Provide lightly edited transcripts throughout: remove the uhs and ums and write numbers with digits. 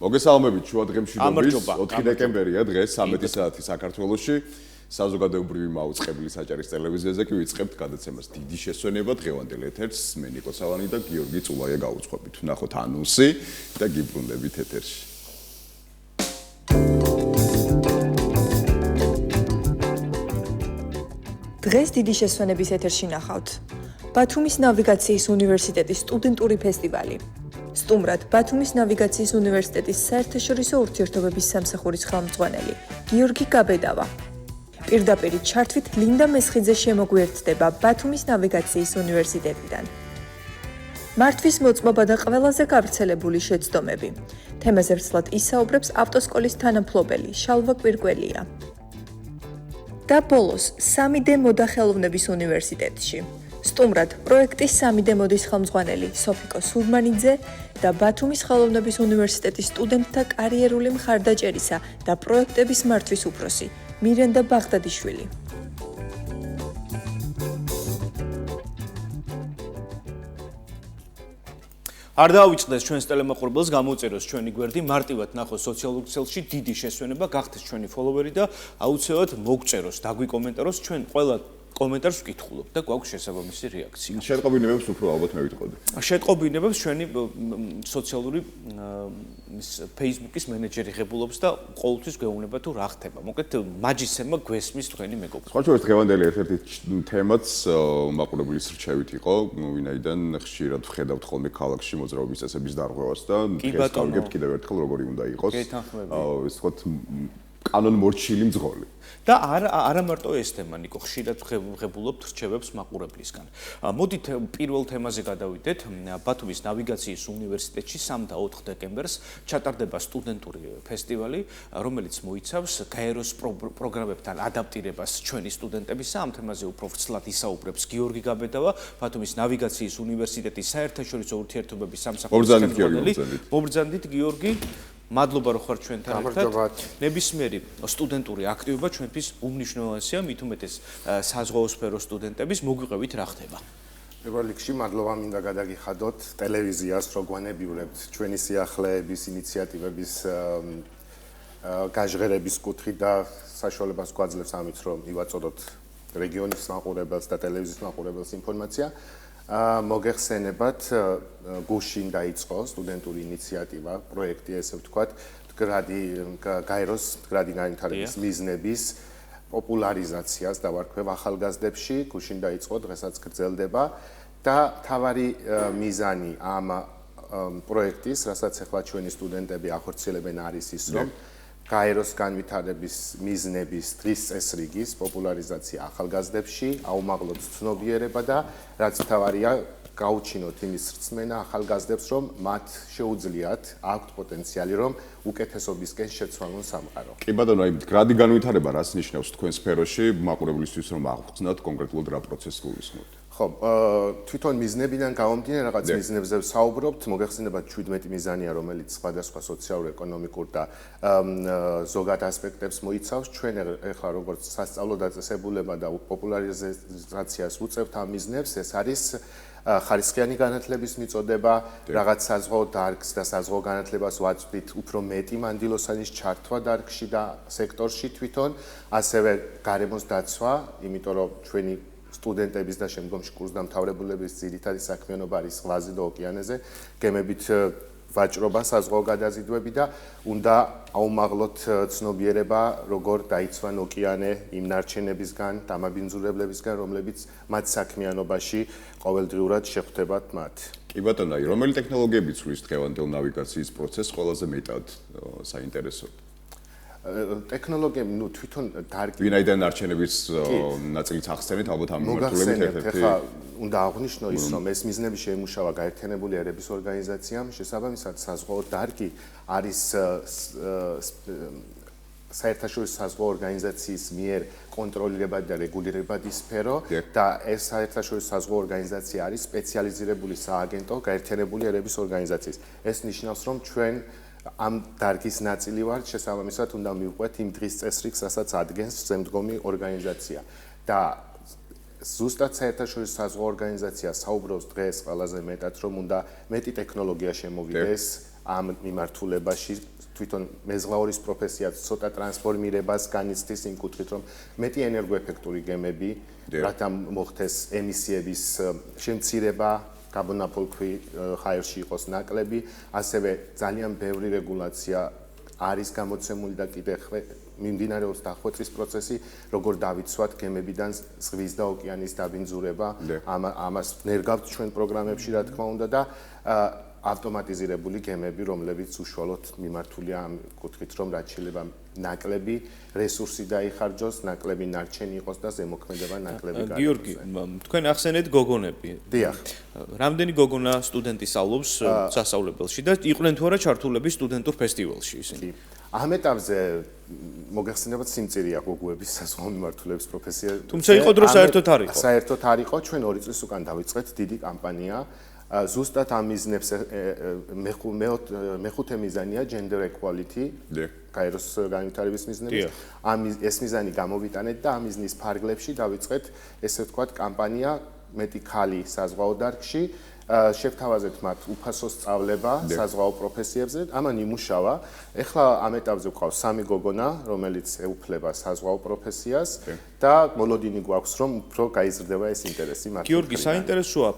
მოგესალმებით შუადღემშვიდობის 4 დეკემბერია დღეს 13 საათი საქართველოში საზოგადოებრივი მაუწყებლი საჭარის ტელევიზიაზე კი ვიწყებთ გადაცემას დიდი შესვენება დღევანდელ ეთერს მე ნიკო სავანი და გიორგი წულაია გავუძღვებით ვნახოთ ანონსი და გიბრუნდებით ეთერში დღეს დიდი შესვენების ეთერში ნახავთ ბათუმის ნავიგაციის უნივერსიტეტის სტუდენტური ფესტივალი სტუმრად ბათუმის ნავიგაციის უნივერსიტეტის საერთაშორისო ურთიერთობების სამსახურის ხელმძღვანელი გიორგი გაბედავა. პირდაპირ ჩართვით ლინდა მესხიძე შემოგვიერთდება ბათუმის ნავიგაციის უნივერსიტეტიდან. მართვის მოწმობა და ყველაზე გავრცელებული შეცდომები. თემაზე ვრცლად ისაუბრებს ავტოსკოლის თანამფლობელი შალვა კვირკველია. და ბოლოს 3D მოდახელოვნების უნივერსიტეტში. სტუმრად პროექტის 3D მოდის ხელმძღვანელი სოფიკო სურმანიძე და ბათუმის ხელოვნების უნივერსიტეტის სტუდენტთა კარიერული მხარდაჭერისა და პროექტების მართვის უფროსი მირენდა ბაღდადიშვილი. არ დაავიწყდეს ჩვენს ტელემოყურებელს გამოუწეროს ჩვენი გვერდი მარტივად ნახოს სოციალურ ქსელში დიდი შესვენება გახდეს ჩვენი ფოლოვერი და აუცილებლად მოგწეროს დაგვიკომენტაროს ჩვენ ყველა კომენტარს ვკითხულობ და გვაქვს შესაბამისი რეაქცია. შეტყობინებებს უფრო ალბათ მე ვიტყოდი. შეტყობინებებს ჩვენი სოციალური Facebook-ის მენეჯერი ღებულობს და ყოველთვის გვეუბნება თუ რა ხდება. მოკლედ მაჯისემა გვესმის თქვენი მეგობრები. სხვა შორის დღევანდელი ერთ-ერთი თემაც მაყურებლის რჩევით იყო, ვინაიდან ხშირად ვხედავთ ხოლმე ქალაქში მოძრაობის წესების დარღვევას და გესწავლეთ კიდევ ერთხელ როგორი უნდა იყოს. ეს თქვათ კანონმორჩილი მძღოლი. და არა მარტო ეს თემა ნიკო ხშირად ვღებულობთ რჩევებს მაყურებლისგან. მოდით პირველ თემაზე გადავიდეთ. ბათუმის ნავიგაციის უნივერსიტეტში 3 და 4 დეკემბერს ჩატარდება სტუდენტური ფესტივალი, რომელიც მოიცავს გაეროს პროგრამებთან ადაპტირებას ჩვენი სტუდენტებისა. ამ თემაზე უფრო ვრცლად ისაუბრებს გიორგი გაბედავა, ბათუმის ნავიგაციის უნივერსიტეტის საერთაშორისო ურთიერთობების სამსახურის ხელმძღვანელი. მობრძანდით გიორგი მადლობა რომ ხარ ჩვენთან ერთად. ნებისმიერი სტუდენტური აქტივობა ჩვენთვის უმნიშვნელოვანესია, მით უმეტეს საზღვაო სფეროს სტუდენტების მოგვიყევით რა ხდება. პირველ რიგში მადლობა მინდა გადაგიხადოთ ტელევიზიას, რომ გვანებიურებთ ჩვენი სიახლეების ინიციატივების გაჟღერების კუთხით და საშუალებას გვაძლევს ამით, რომ მივაწოდოთ რეგიონის მაყურებელს და ტელევიზიის მაყურებელს ინფორმაცია. მოგეხსენებათ გუშინ დაიწყო სტუდენტური ინიციატივა, პროექტი ესე ვთქვათ, გაეროს მდგრადი განვითარების მიზნების პოპულარიზაციას დავარქვევ ახალგაზრდებში, გუშინ დაიწყო, დღესაც გრძელდება და მთავარი მიზანი ამ პროექტის, რასაც ახლა ჩვენი სტუდენტები ახორციელებენ არის ის, რომ გაეროს განვითარების მიზნების დღის წესრიგის პოპულარიზაცია ახალგაზრდებში, აუმაღლოთ ცნობიერება და რაც მთავარია, გაუჩინოთ იმის რწმენა ახალგაზრდებს, რომ მათ შეუძლიათ, აქვთ პოტენციალი, რომ უკეთესობისკენ შეცვალონ სამყარო. კი ბატონო, აი მდგრადი განვითარება რას ნიშნავს თქვენ სფეროში, მაყურებლისთვის რომ აღხსნათ კონკრეტულად რა პროცესს გულისხმობთ? ხო, თვითონ მიზნებიდან გამომდინარე რაღაც მიზნებზე ვსაუბრობთ, მოგეხსენებათ 17 მიზანია, რომელიც სხვადასხვა სოციალურ-ეკონომიკურ და ზოგად ასპექტებს მოიცავს. ჩვენ ახლა როგორც სასწავლო დაწესებულება და პოპულარიზაციას ვუწევთ ამ მიზნებს, ეს არის ხარისხიანი განათლების მიწოდება, რაღაც საზღვაო დარგს და საზღვაო განათლებას ვაწვდით უფრო მეტი მანდილოსანის ჩართვა დარგში და სექტორში თვითონ, ასევე გარემოს დაცვა, იმიტომ რომ ჩვენი სტუდენტების და შემდგომში კურსდამთავრებულების ძირითადი საქმიანობა არის ზღვაზე და ოკეანეზე, გემებით ვაჭრობა, საზღვაო გადაზიდვები და უნდა აუმაღლოთ ცნობიერება, როგორ დაიცვან ოკეანე იმ ნარჩენებისგან, დამაბინძურებლებისგან, რომლებიც მათ საქმიანობაში ყოველდღიურად შეხვდებათ მათ. კი ბატონო, რომელი ტექნოლოგიები ცვლის დღევანდელ ნავიგაციის პროცესს ყველაზე მეტად საინტერესოდ? ტექნოლოგიები, თვითონ დარგი ვინაიდან ნარჩენების ნაწილიც ახსენეთ, ალბათ ამ მიმართულებით ერთ-ერთი უნდა აღვნიშნო ის, რომ ეს მიზნები შეიმუშავა გაერთიანებული ერების ორგანიზაციამ, შესაბამისად საზღვაო დარგი არის საერთაშორისო საზღვაო ორგანიზაციის მიერ კონტროლირებადი და რეგულირებადი სფერო და ეს საერთაშორისო საზღვაო ორგანიზაცია არის სპეციალიზირებული სააგენტო გაერთიანებული ერების ორგანიზაციის. ეს ნიშნავს, რომ ჩვენ ამ დარგის ნაწილი ვართ, შესაბამისად უნდა მივყვეთ იმ დღის წესრიგს, რასაც ადგენს ზემდგომი ორგანიზაცია. და ზუსტად საერთაშორისო საზღვაო ორგანიზაცია საუბრობს დღეს ყველაზე მეტად, რომ უნდა მეტი ტექნოლოგია შემოვიდეს ამ მიმართულებაში, თვითონ მეზღვაურის პროფესიაც ცოტა ტრანსფორმირებას განიცდის იმ კუთხით, რომ მეტი ენერგოეფექტური გემები, რათა მოხდეს ემისიების შემცირება, გაბონაპოლქვი ჰაერში იყოს ნაკლები, ასევე ძალიან ბევრი რეგულაცია არის გამოცემული და კიდევ მიმდინარეობს დახვეწის პროცესი, როგორ დავიცვათ გემებიდან ზღვის და ოკეანის დაბინძურება, ამას ნერგავთ ჩვენ პროგრამებში, რა თქმა უნდა და ავტომატიზირებული გემები, რომლებიც უშუალოდ მიმართულია ამ კუთხით, რომ რაც შეიძლება ნაკლები რესურსი დაიხარჯოს, ნაკლები ნარჩენი იყოს და ზემოქმედება ნაკლები გაიგოს. გიორგი, თქვენ ახსენეთ გოგონები. დიახ. რამდენი გოგონა სტუდენტი სწავლობს სასწავლებელში და იყვნენ თუ არა ჩართულები სტუდენტურ ფესტივალში ისინი? ამ ეტაპზე მოგეხსენებათ სიმწირეა გოგოების საზღვაო მიმართულების პროფესია. თუმცა იყო დრო საერთოდ არ იყო. საერთოდ არ იყო, ჩვენ 2 წლის უკან დავიწყეთ დიდი კამპანია. ზუსტად ამ მიზნებს მეხუთე მიზანია gender equality. გაეროს განვითარების მიზნები. ეს მიზანი გამოვიტანეთ და ამ მიზნის ფარგლებში დავიწყეთ ესე ვთქვათ კამპანია მეტი ქალი საზღვაო დარგში. შევთავაზეთ მათ უფასო სწავლება საზღვაო პროფესიებზე, ამან იმუშავა. ეხლა ამ ეტაპზე გვყავს 3 გოგონა, რომელიც ეუფლება საზღვაო პროფესიას და მოლოდინი გვაქვს, რომ უფრო გაიზრდება ეს ინტერესი მათ. გიორგი, საინტერესოა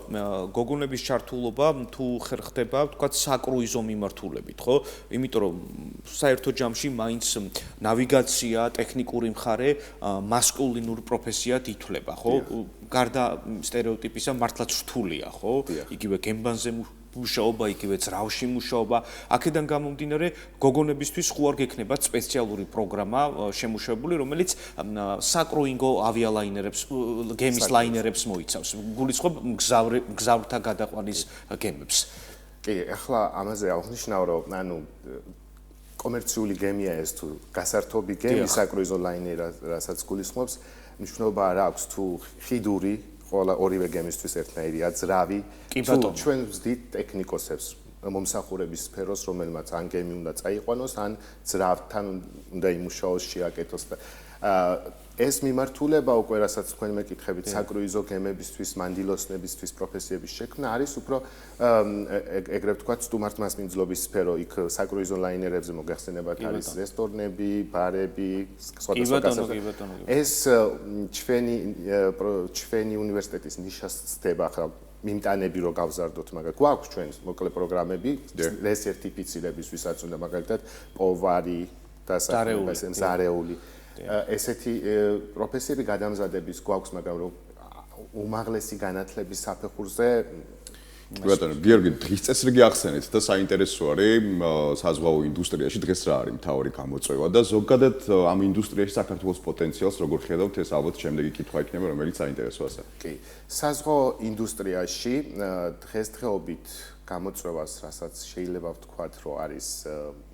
გოგონების ჩართულობა თუ ხერხდება, ვთქვათ, საკრუიზო მიმართულებით, ხო? იმიტომ რომ საერთო ჯამში მაინც ნავიგაცია, ტექნიკური მხარე მასკულინურ პროფესიად ითვლება, ხო? გარდა სტერეოტიპისა მართლაც რთულია, ხო? იგივე გემბანზე მუშაობა, იგივე ძრავში მუშაობა. აქედან გამომდინარე, გოგონებისთვის ხო არ გექნება სპეციალური პროგრამა შემუშავებული, რომელიც საკრუინგო ავიალაინერებს, გემის ლაინერებს მოიცავს. გულისხმობ მგზავრთა გადაყვანის გემებს. კი, ახლა ამაზე აღნიშნავ, რომ ანუ კომერციული გემია ეს თუ გასართობი გემი, საკრუიზო ლაინერი, რასაც გულისხმობს, მნიშვნელობა არ აქვს თუ ხიდური ყველა ორივე გემისთვის ერთნაირია ძრავი. ჩვენ ვზდით ტექნიკოსებს მომსახურების სფეროს, რომელმაც ან გემი უნდა წაიყვანოს, ან ძრავთან უნდა იმუშაოს, შეაკეთოს და ეს მიმართულება უკვე რასაც თქვენ მეკითხებით საკრუიზო გემებისთვის, მანდილოსნებისთვის პროფესიების შექმნა არის უფრო ეგრეთ ვთქვათ სტუმართმასპინძლობის სფერო, იქ საკრუიზო ლაინერებზე მოგეხსენებათ არის რესტორნები, ბარები, სხვადასხვა გასართობი. ეს ჩვენი უნივერსიტეტის ნიშას ცდება ახლა მიმტანები რო გავზარდოთ, მაგრამ გვაქვს ჩვენ მოკლე პროგრამები რესერტიფიცირების, ვისაც უნდა მაგალითად პოვარი და ზარეული. ესეთი პროფესიები გადამზადების გვაქვს, მაგრამ რომ უმაღლესი განათლების საფეხურზე ბატონო, გიორგი, დღის წესრიგი ახსენეთ და საინტერესო არის საზღვაო ინდუსტრიაში დღეს რა არის მთავარი გამოწვევა და ზოგადად ამ ინდუსტრიაში საქართველოს პოტენციალს როგორ ხედავთ, ეს ალბათ შემდეგი კითხვა იქნება, რომელიც საინტერესოა. კი, საზღვაო ინდუსტრიაში დღესდღეობით გამოწვევას, რასაც შეიძლება ვთქვათ, რომ არის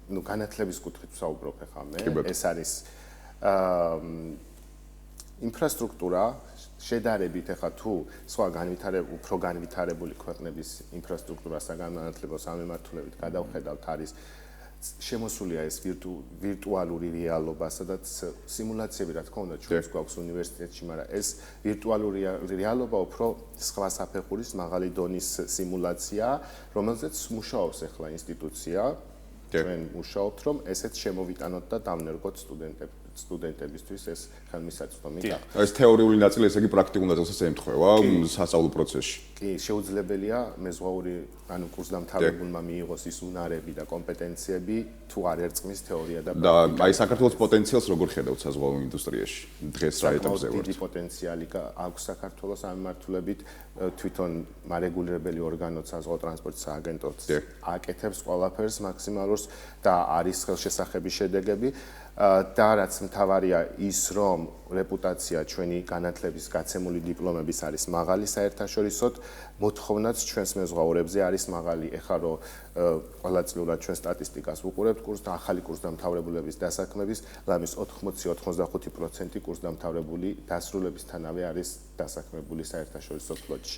განათლების კუთხით ვსაუბრობ ახლა მე, ეს არის ინფრასტრუქტურა შედარებით ახლა თუ სხვა უფრო განვითარებული ქვეყნების ინფრასტრუქტურა საგანმანათლებლო სამემართულებით გადავხედავთ არის შემოსულია ეს ვირტუალური რეალობა, სადაც სიმულაციები რა თქმა უნდა ჩვენს გვაქვს უნივერსიტეტში, მაგრამ ეს ვირტუალური რეალობა უფრო სხვა საფეხურის მაღალი დონის სიმულაცია, რომელზეც მუშაობს ახლა ინსტიტუცია. ჩვენ მუშაობთ, რომ ესეც შემოვიტანოთ და დავნერგოთ სტუდენტებისთვის ეს ხელმისაწვდომი გახდეს. ეს თეორიული ნაწილი, ესე იგი პრაქტიკულ ნაწილსაც ემთხვევა სასწავლო პროცესში. კი, შეუძლებელია მეზღვაური, ანუ კურსდამთავრებულმა მიიღოს ის უნარები და კომპეტენციები, თუ არ ერწყმის თეორია და პრაქტიკა. და აი საქართველოს პოტენციალს როგორ ხედავთ საზღვაო ინდუსტრიაში? დღეს რა ეტაპზე ვართ? დიდი პოტენციალი აქვს საქართველოს ამ მიმართულებით, თვითონ მარეგულირებელი ორგანო საზღვაო ტრანსპორტის სააგენტოც აკეთებს ყველაფერს მაქსიმალურს და არის ხელშესახების შედეგები. და რაც მთავარია ის, რომ რეპუტაცია ჩვენი განათლების გაცემული დიპლომების არის მაღალი საერთაშორისოდ, მოთხოვნაც ჩვენს მეზღვაურებზე არის მაღალი. ეხლა რომ ყოველწლიურად ჩვენ სტატისტიკას ვუყურებთ კურსს და ახალი კურსდამთავრებულების დასაქმების, ლამის 80-85% კურსდამთავრებული დასრულებისთანავე არის დასაქმებული საერთაშორისო ფლოტში.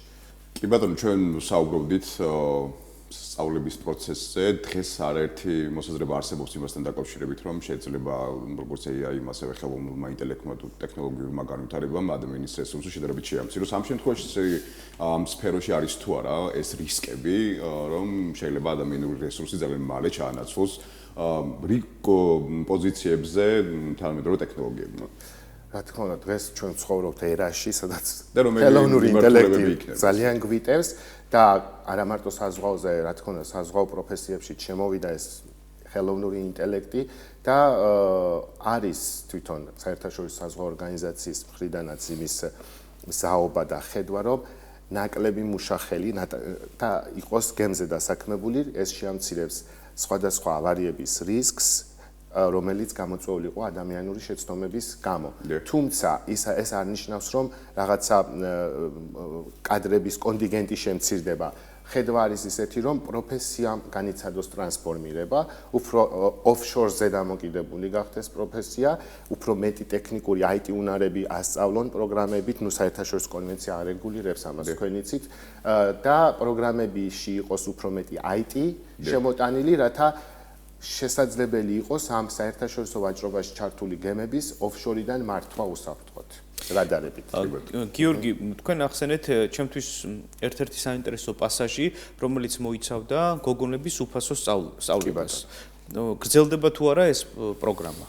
კი ბატონო, ჩვენ საუბრობდით სწავლების პროცესზე დღეს არაერთი მოსაზრება არსებობს იმასთან დაკავშირებით, რომ შეიძლება როგორც AI-მა, ასევე ხელოვნურმა ინტელექტმა თუ ტექნოლოგიურმა განვითარებამ ადამიანის რესურსს შედარებით შეამციროს. ამ შემთხვევაში ამ სფეროში არის თუ არა ეს რისკები, რომ შეიძლება ადამიანური რესურსი ძალიან მალე ჩაანაცვლოს რიგ პოზიციებზე თანამედროვე ტექნოლოგიებმა. რა თქმა უნდა, დღეს ჩვენ ვცხოვრობთ ერაში, სადაც ხელოვნური ინტელექტი ძალიან გვიტევს და არა მარტო საზღვაოზე, რა თქმა უნდა, საზღვაო პროფესიებში შემოვიდა ეს ხელოვნური ინტელექტი და არის თვითონ საერთაშორისო საზღვაო ორგანიზაციის მხრიდანაც იმის ზაობა და ხედვა, რომ ნაკლები მუშახელი და იყოს გემზე დასაქმებული, ეს შეამცირებს სხვადასხვა ავარიების რისკს, რომელიც გამოწვეული იყო ადამიანური შეცდომების გამო. თუმცა ეს არ ნიშნავს, რომ რაღაცა კადრების კონტინგენტი შემცირდება. ხედვა არის ისეთი, რომ პროფესიამ განიცადოს ტრანსფორმირება, უფრო ოფშორზე დამოკიდებული გახდეს პროფესია, უფრო მეტი ტექნიკური IT უნარები ასწავლონ პროგრამებით, საერთაშორისო კონვენცია არეგულირებს ამას თქვენ იცით და პროგრამებში იყოს უფრო მეტი IT შემოტანილი, რათა შესაძლებელი იყოს ამ საერთაშორისო ვაჭრობაში ჩართული გემების ოფშორიდან მართვა უსაფრთხოდ. რადარებით. გიორგი, თქვენ ახსენეთ ჩემთვის ერთ-ერთი საინტერესო პასაჟი, რომელიც მოიცავდა გოგონების უფასო სწავლებას. გრძელდება თუ არა ეს პროგრამა?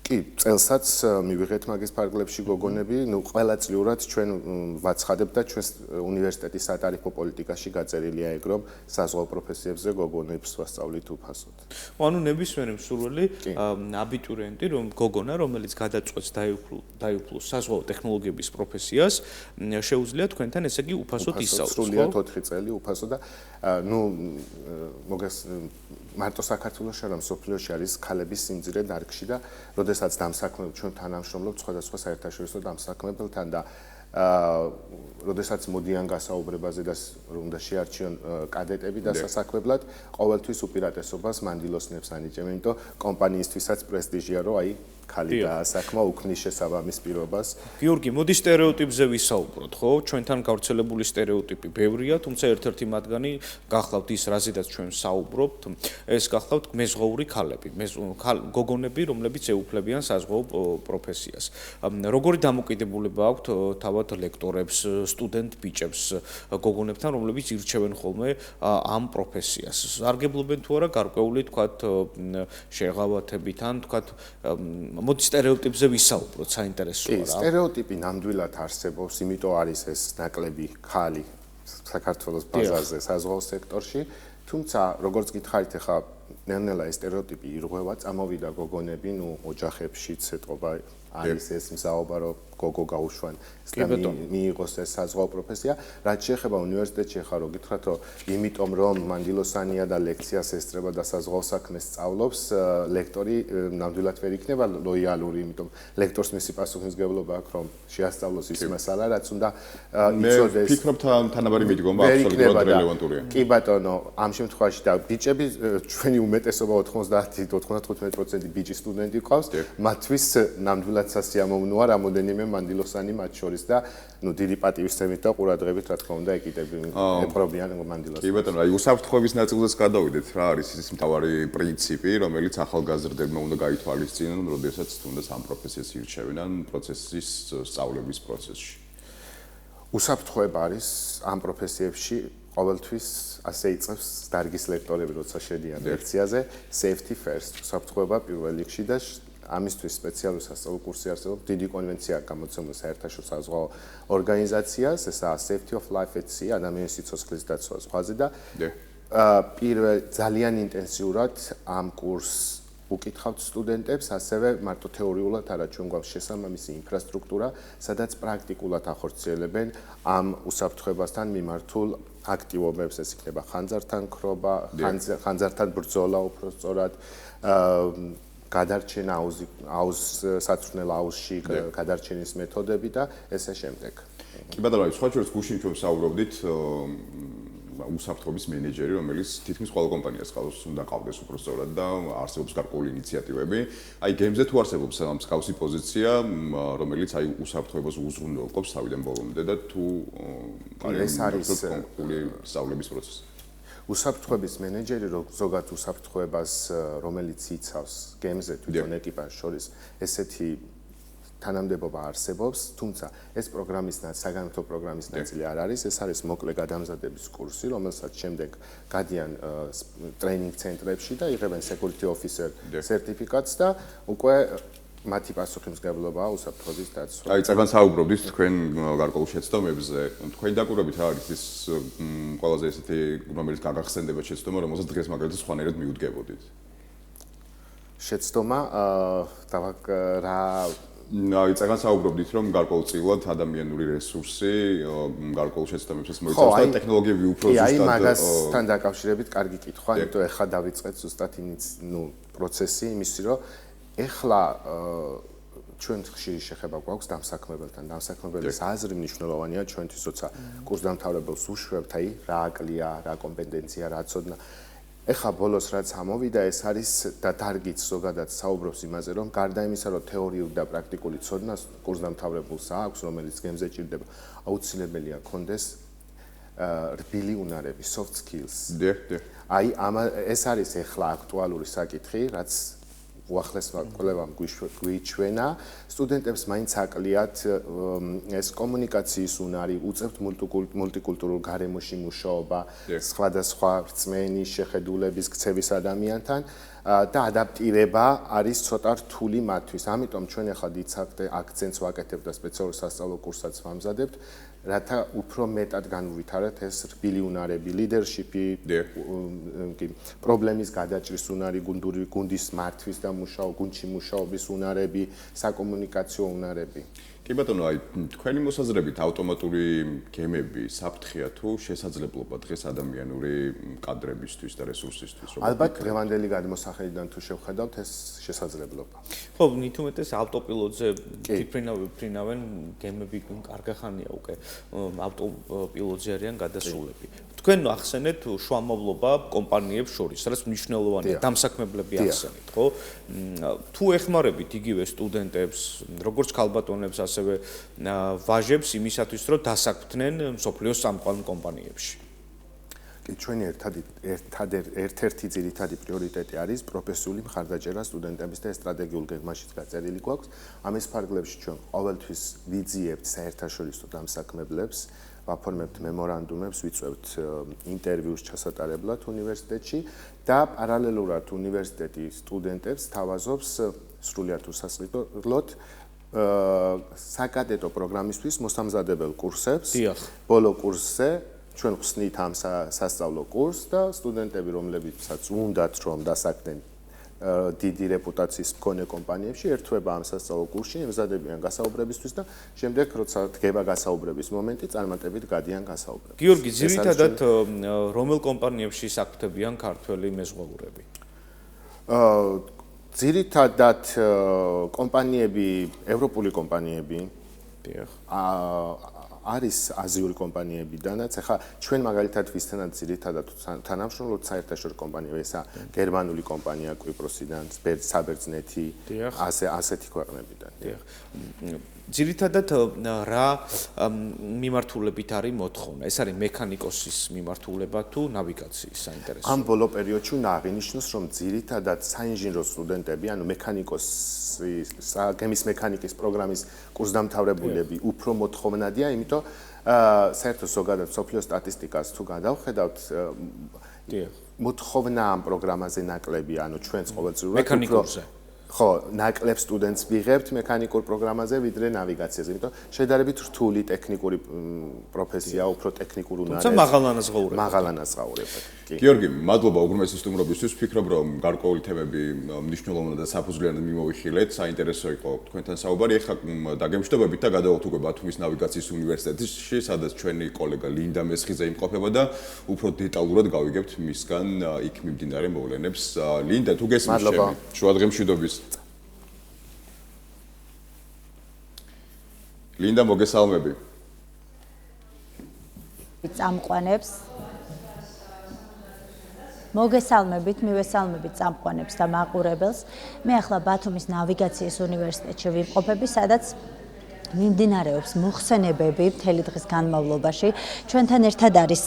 კი, წელსაც მივიღეთ მაგის ფარგლებში გოგონები, ყველაწლიურად ჩვენ ვაცხადებთ და ჩვენს უნივერსიტეტის სატარიფო პოლიტიკაში გაწერილია ეგ, რომ საზღვაო პროფესიებზე გოგონებს ვასწავლით უფასოდ. ანუ ნებისმიერი მსურველი აბიტურიენტი, გოგონა, რომელიც გადაწყვეტს დაიუფლოს საზღვაო ტექნოლოგიების პროფესიას, შეუძლია თქვენთან ესე იგი უფასოდ ისწავლოს. სრულიად 4 წელი უფასო და მარტო საქართველოში არა, მსოფლიოში არის ქალების სიმძირე დარგში და როდესაც დამსაქმებთ ჩვენ თანამშრომლობთ სხვადასხვა საერთაშორისო დამსაქმებელთან და როდესაც მოდიან გასაუბრებაზე და უნდა შეარჩიონ კადეტები და სასაქმებლად, ყოველთვის უპირატესობას მანდილოსნებს ანიჭებენ, იმიტომ კომპანიისთვისაც პრესტიჟია, რომ აი ქალი დაასაქმა უქმნის შესაბამის პირობას. გიორგი, მოდი სტერეოტიპზე ვისაუბროთ, ხო? ჩვენთან გავრცელებული სტერეოტიპი ბევრია, თუმცა ერთ-ერთი მათგანი გახლავთ ის, რაზედაც ჩვენ საუბრობთ, ეს გახლავთ მეზღვაური ქალები, გოგონები, რომლებიც ეუფლებიან საზღვაო პროფესიას. როგორი დამოკიდებულება აქვთ თავად ლექტორებს, სტუდენტ ბიჭებს, გოგონებთან, რომლებიც ირჩევენ ხოლმე ამ პროფესიას? სარგებლობენ თუ არა გარკვეული, თქვათ, შეღავათებით ან თქვათ მოდი სტერეოტიპზე ვისაუბროთ, საინტერესოა რა. სტერეოტიპი ნამდვილად არსებობს, იმიტომ არის ეს ნაკლები ქალი საქართველოს ბაზარზე, საზღვაო სექტორში, თუმცა როგორც გითხარით, ახლა ნელ-ნელა ეს სტერეოტიპი ირღვევა, წამოვიდა გოგონები, ოჯახებშიც ეთყობა არის ეს მსაუბრა, რომ გოგო გაუშვან და მიიღოს ეს საზღვაო პროფესია. რაც შეეხება უნივერსიტეტში, ახლა რო გითხრათ, რომ იმიტომ რომ მანდილოსანია და ლექციას ესწრება და საზღვაო საქმეს სწავლობს, ლექტორი ნამდვილად ვერ იქნება ლოიალური, იმიტომ ლექტორს მისი პასუხისმგებლობა აქვს, რომ შეასწავლოს ის მასალა, რაც უნდა იცოდეს. მე ვფიქრობ, თანაბარი მიდგომა აბსოლუტურად რელევანტურია. კი ბატონო, ამ შემთხვევაში და ბიჭები, ჩვენი უმეტესობა 90-95% ბიჭი სტუდენტი ყავს, მათთვის ნამდვილად სასიამოვნოა რამოდენიმე მანდილოსანი მათ შორის და დიდი პატივისცემით და ყურადღებით რა თქმა უნდა ეპრობიან მანდილოსანს. კი ბატონო, აი უსაფრთხოების ნაწილზეც გადავიდეთ, რა არის ის მთავარი პრინციპი, რომელიც ახალგაზრდებმა უნდა გაითვალისწინონ, როდესაც თუნდაც ამ პროფესიას ირჩევენ ან პროცესის სწავლების პროცესში. უსაფრთხოება არის ამ პროფესიებში ყოველთვის ასე იწევს დარგის ლექტორები, როცა შედიან ლექციაზე, safety first, უსაფრთხოება პირველ რიგში და ამისთვის სპეციალური სასწავლო კურსი არსებობს, დიდი კონვენცია გამოცემული საერთაშორისო საზღვაო ორგანიზაციას, ესაა Safety of Life at Sea, ადამიანის სიცოცხლის დაცვა ზღვაზე და ძალიან ინტენსიურად ამ კურსს უკითხავთ სტუდენტებს, ასევე მარტო თეორიულად არა, ჩვენ გვაქვს შესაბამისი ინფრასტრუქტურა, სადაც პრაქტიკულად ახორციელებენ ამ უსაფრთხოებასთან მიმართულ აქტივობებს, ეს იქნება ხანძართან ქრობა, ხანძართან ბრძოლა უფრო სწორად, გადარჩენა საწვრთნელ აუზში, გადარჩენის მეთოდები და ესე შემდეგ. კი ბატონო, სხვა შორის გუშინ ჩვენ საუბრობდით უსაფრთხოების მენეჯერი, რომელიც თითქმის ყველა კომპანიას ყავს, უნდა ყავდეს უფრო სწორად და არსებობს გარკვეული ინიციატივები. აი გემზე თუ არსებობს მსგავსი პოზიცია, რომელიც აი უსაფრთხოებას უზრუნველყოფს თავიდან ბოლომდე და თუ ეს არის კონკრეტული სწავლების პროცესი. უსაფრთხოების მენეჯერი ზოგადად უსაფრთხოებას რომელიც იცავს გემზე თვითონ ეკიპაჟს შორის ესეთი თანამდებობა არსებობს, თუმცა ეს საგანმანათლებლო პროგრამის ნაწილი არ არის, ეს არის მოკლე გადამზადების კურსი, რომელსაც შემდეგ გადიან ტრეინინგ ცენტრებში და იღებენ security officer სერტიფიკატს და უკვე მათი პასუხისმგებლობაა უსაფრთხოების დაცვა. აი, წეგან საუბრობდით თქვენ გარკვეულ შეცდომებზე. თქვენ დაკვირვებით რა არის ის ყველაზე ესეთი, რომელიც გაგახსენდება შეცდომა, რომელსაც დღეს მაგალითად სხვანაირად მიუდგებოდით? შეცდომა რა აი, წეგან საუბრობდით, რომ გარკვეულწილად ადამიანური რესურსი გარკვეულ შეცდომებსაც მოიცავს და ტექნოლოგიები უფრო ზუსტად აი, მაგასთან დაკავშირებით კარგი კითხვა, იმიტომ ეხლა დავიწყეთ ზუსტად პროცესი იმისი, რომ ეხლა ჩვენ ხშირი შეხება გვაქვს დამსაქმებელთან. დამსაქმებელის აზრი მნიშვნელოვანია ჩვენთვის, როცა კურსდამთავრებელს უშვებთ, აი, რა აკლია, რა კომპეტენცია, რა ცოდნა. ეხლა ბოლოს რაც ამოვიდა, ეს არის და დარგიც ზოგადად საუბრობს იმაზე, რომ გარდა იმისა, რომ თეორიული და პრაქტიკული ცოდნა კურსდამთავრებელს აქვს, რომელიც გემზე ჭირდება, აუცილებელია კონდეს რბილი უნარები, soft skills. აი, ეს არის ეხლა აქტუალური საკითხი, რაც უახლესმა კვლევამ გვიჩვენა, სტუდენტებს მაინც აკლიათ ეს კომუნიკაციის უნარი, უწევთ მულტიკულტურულ გარემოში მუშაობა, სხვადასხვა რწმენის, შეხედულების, ქცევის ადამიანთან და ადაპტირება არის ცოტა რთული მათთვის. ამიტომ ჩვენ ახლა დიდ აქცენტს ვაკეთებთ და სპეციალურ სასწავლო კურსსაც ვამზადებთ, რათა უფრო მეტად განუვითაროთ ეს რბილი უნარები, ლიდერშიპი, პრობლემის გადაჭრის უნარი, გუნდის მართვის და გუნდში მუშაობის უნარები, საკომუნიკაციო უნარები. კი ბატონო, აი, თქვენი მოსაზრებით ავტომატური გემები საფრთხეა თუ შესაძლებლობა დღეს ადამიანური კადრებისთვის და რესურსისთვის? ალბათ დღევანდელი გადმოსახედიდან თუ შევხედავთ, ეს შესაძლებლობა. ხო, მით უმეტეს ავტოპილოტზე ფრინავენ გემები კარგი ხანია უკვე ავტოპილოტზე არიან გადასულები. თქვენ ახსენეთ შუამავლობა კომპანიებს შორის, რაც მნიშვნელოვანია, დამსაქმებლები ახსენეთ, ხო? თუ ეხმარებით იგივე სტუდენტებს, როგორც ქალბატონებს, ასევე ვაჟებს იმისათვის, რომ დასაქმდნენ მსოფლიოს წამყვან კომპანიებში. ჩვენი ერთ-ერთი ძირითადი პრიორიტეტი არის პროფესიული მხარდაჭერა სტუდენტების და სტრატეგიულ გეგმაშიც გაწერილი გვაქვს. ამის ფარგლებში ჩვენ ყოველთვის ვიძიებთ საერთაშორისო დამსაქმებლებს, ვაფორმებთ მემორანდუმებს, ვიწევთ ინტერვიუს ჩასატარებლად უნივერსიტეტში და პარალელურად უნივერსიტეტი სტუდენტებს თავაზობს სრულიად უსასყიდლოდ საკადეტო პროგრამისთვის მოსამზადებელ კურსებს. ბოლო კურსზე ჩვენ ხსნით ამ სასწავლო კურსს და სტუდენტები, რომლებიცაც უნდათ რომ დასაქმდნენ დიდი რეპუტაციის მქონე კომპანიებში, ერთვება ამ სასწავლო კურსში, ემზადებიან გასაუბრებისთვის და შემდეგ, როცა დგება გასაუბრების მომენტი, წარმატებით გადიან გასაუბრებაში. გიორგი, ძირითადად რომელ კომპანიებში საქმდებიან ქართველი მეზღვაურები? ძირითადად კომპანიები, ევროპული კომპანიები, არის აზიური კომპანიებიდანაც. ახლა ჩვენ მაგალითად ვისთანაც ძირითადად თანამშრომლობთ საერთაშორისო კომპანიები, ესა გერმანული კომპანია კვიპროსიდან, საბერძნეთი, ასეთი ქვეყნებიდან. ძირითადად რა მიმართულებით არის მოთხოვნა? ეს არის მექანიკოსის მიმართულება თუ ნავიგაციის საინტერესო? ამ ბოლო პერიოდში უნდა აღინიშნოს, რომ ძირითადად საინჟინრო სტუდენტები, ანუ გემის მექანიკის პროგრამის კურსდამთავრებულები უფრო მოთხოვნადია, იმიტომ საერთოდ ზოგადად სოფლიო სტატისტიკას თუ გადავხედავთ, მოთხოვნა ამ პროგრამაზე ნაკლები, ანუ ჩვენს ყოველწლიურად მექანიკურზე. ხო, ნაკლებ სტუდენტს ვიღებთ მექანიკურ პროგრამაზე, ვიდრე ნავიგაციაზე, იმიტომ შედარებით რთული ტექნიკური პროფესია, უფრო ტექნიკურ უნარებს. თუმცა მაღალანაზღაურება. გიორგი, მადლობა უგრძესი სტუმრობისთვის. ვფიქრობ, რომ გარკვეული თემები მნიშვნელოვნად და საფუძვლიანად მიმოვიხილეთ, საინტერესო იყო თქვენთან საუბარი. ეხლა დაგემშვიდობებით და გადავთ უკვე ბათუმის ნავიგაციის უნივერსიტეტში, სადაც ჩვენი კოლეგა ლინდა მესხიძე იმყოფება და უფრო დეტალურად გავიგებთ მისგან იქ მიმდინარე მოვლენებს. ლინდა, თუ გესმის ჩემი, შუადღე მშვიდობის. ლინდა, მოგესალმები. წამყვანებს მოგესალმებით, მივესალმებით წამყვანებს და მაყურებელს. მე ახლა ბათუმის ნავიგაციის უნივერსიტეტში ვიმყოფები, სადაც მიმდინარეობს მოხსენებები მთელი დღის განმავლობაში. ჩვენთან ერთად არის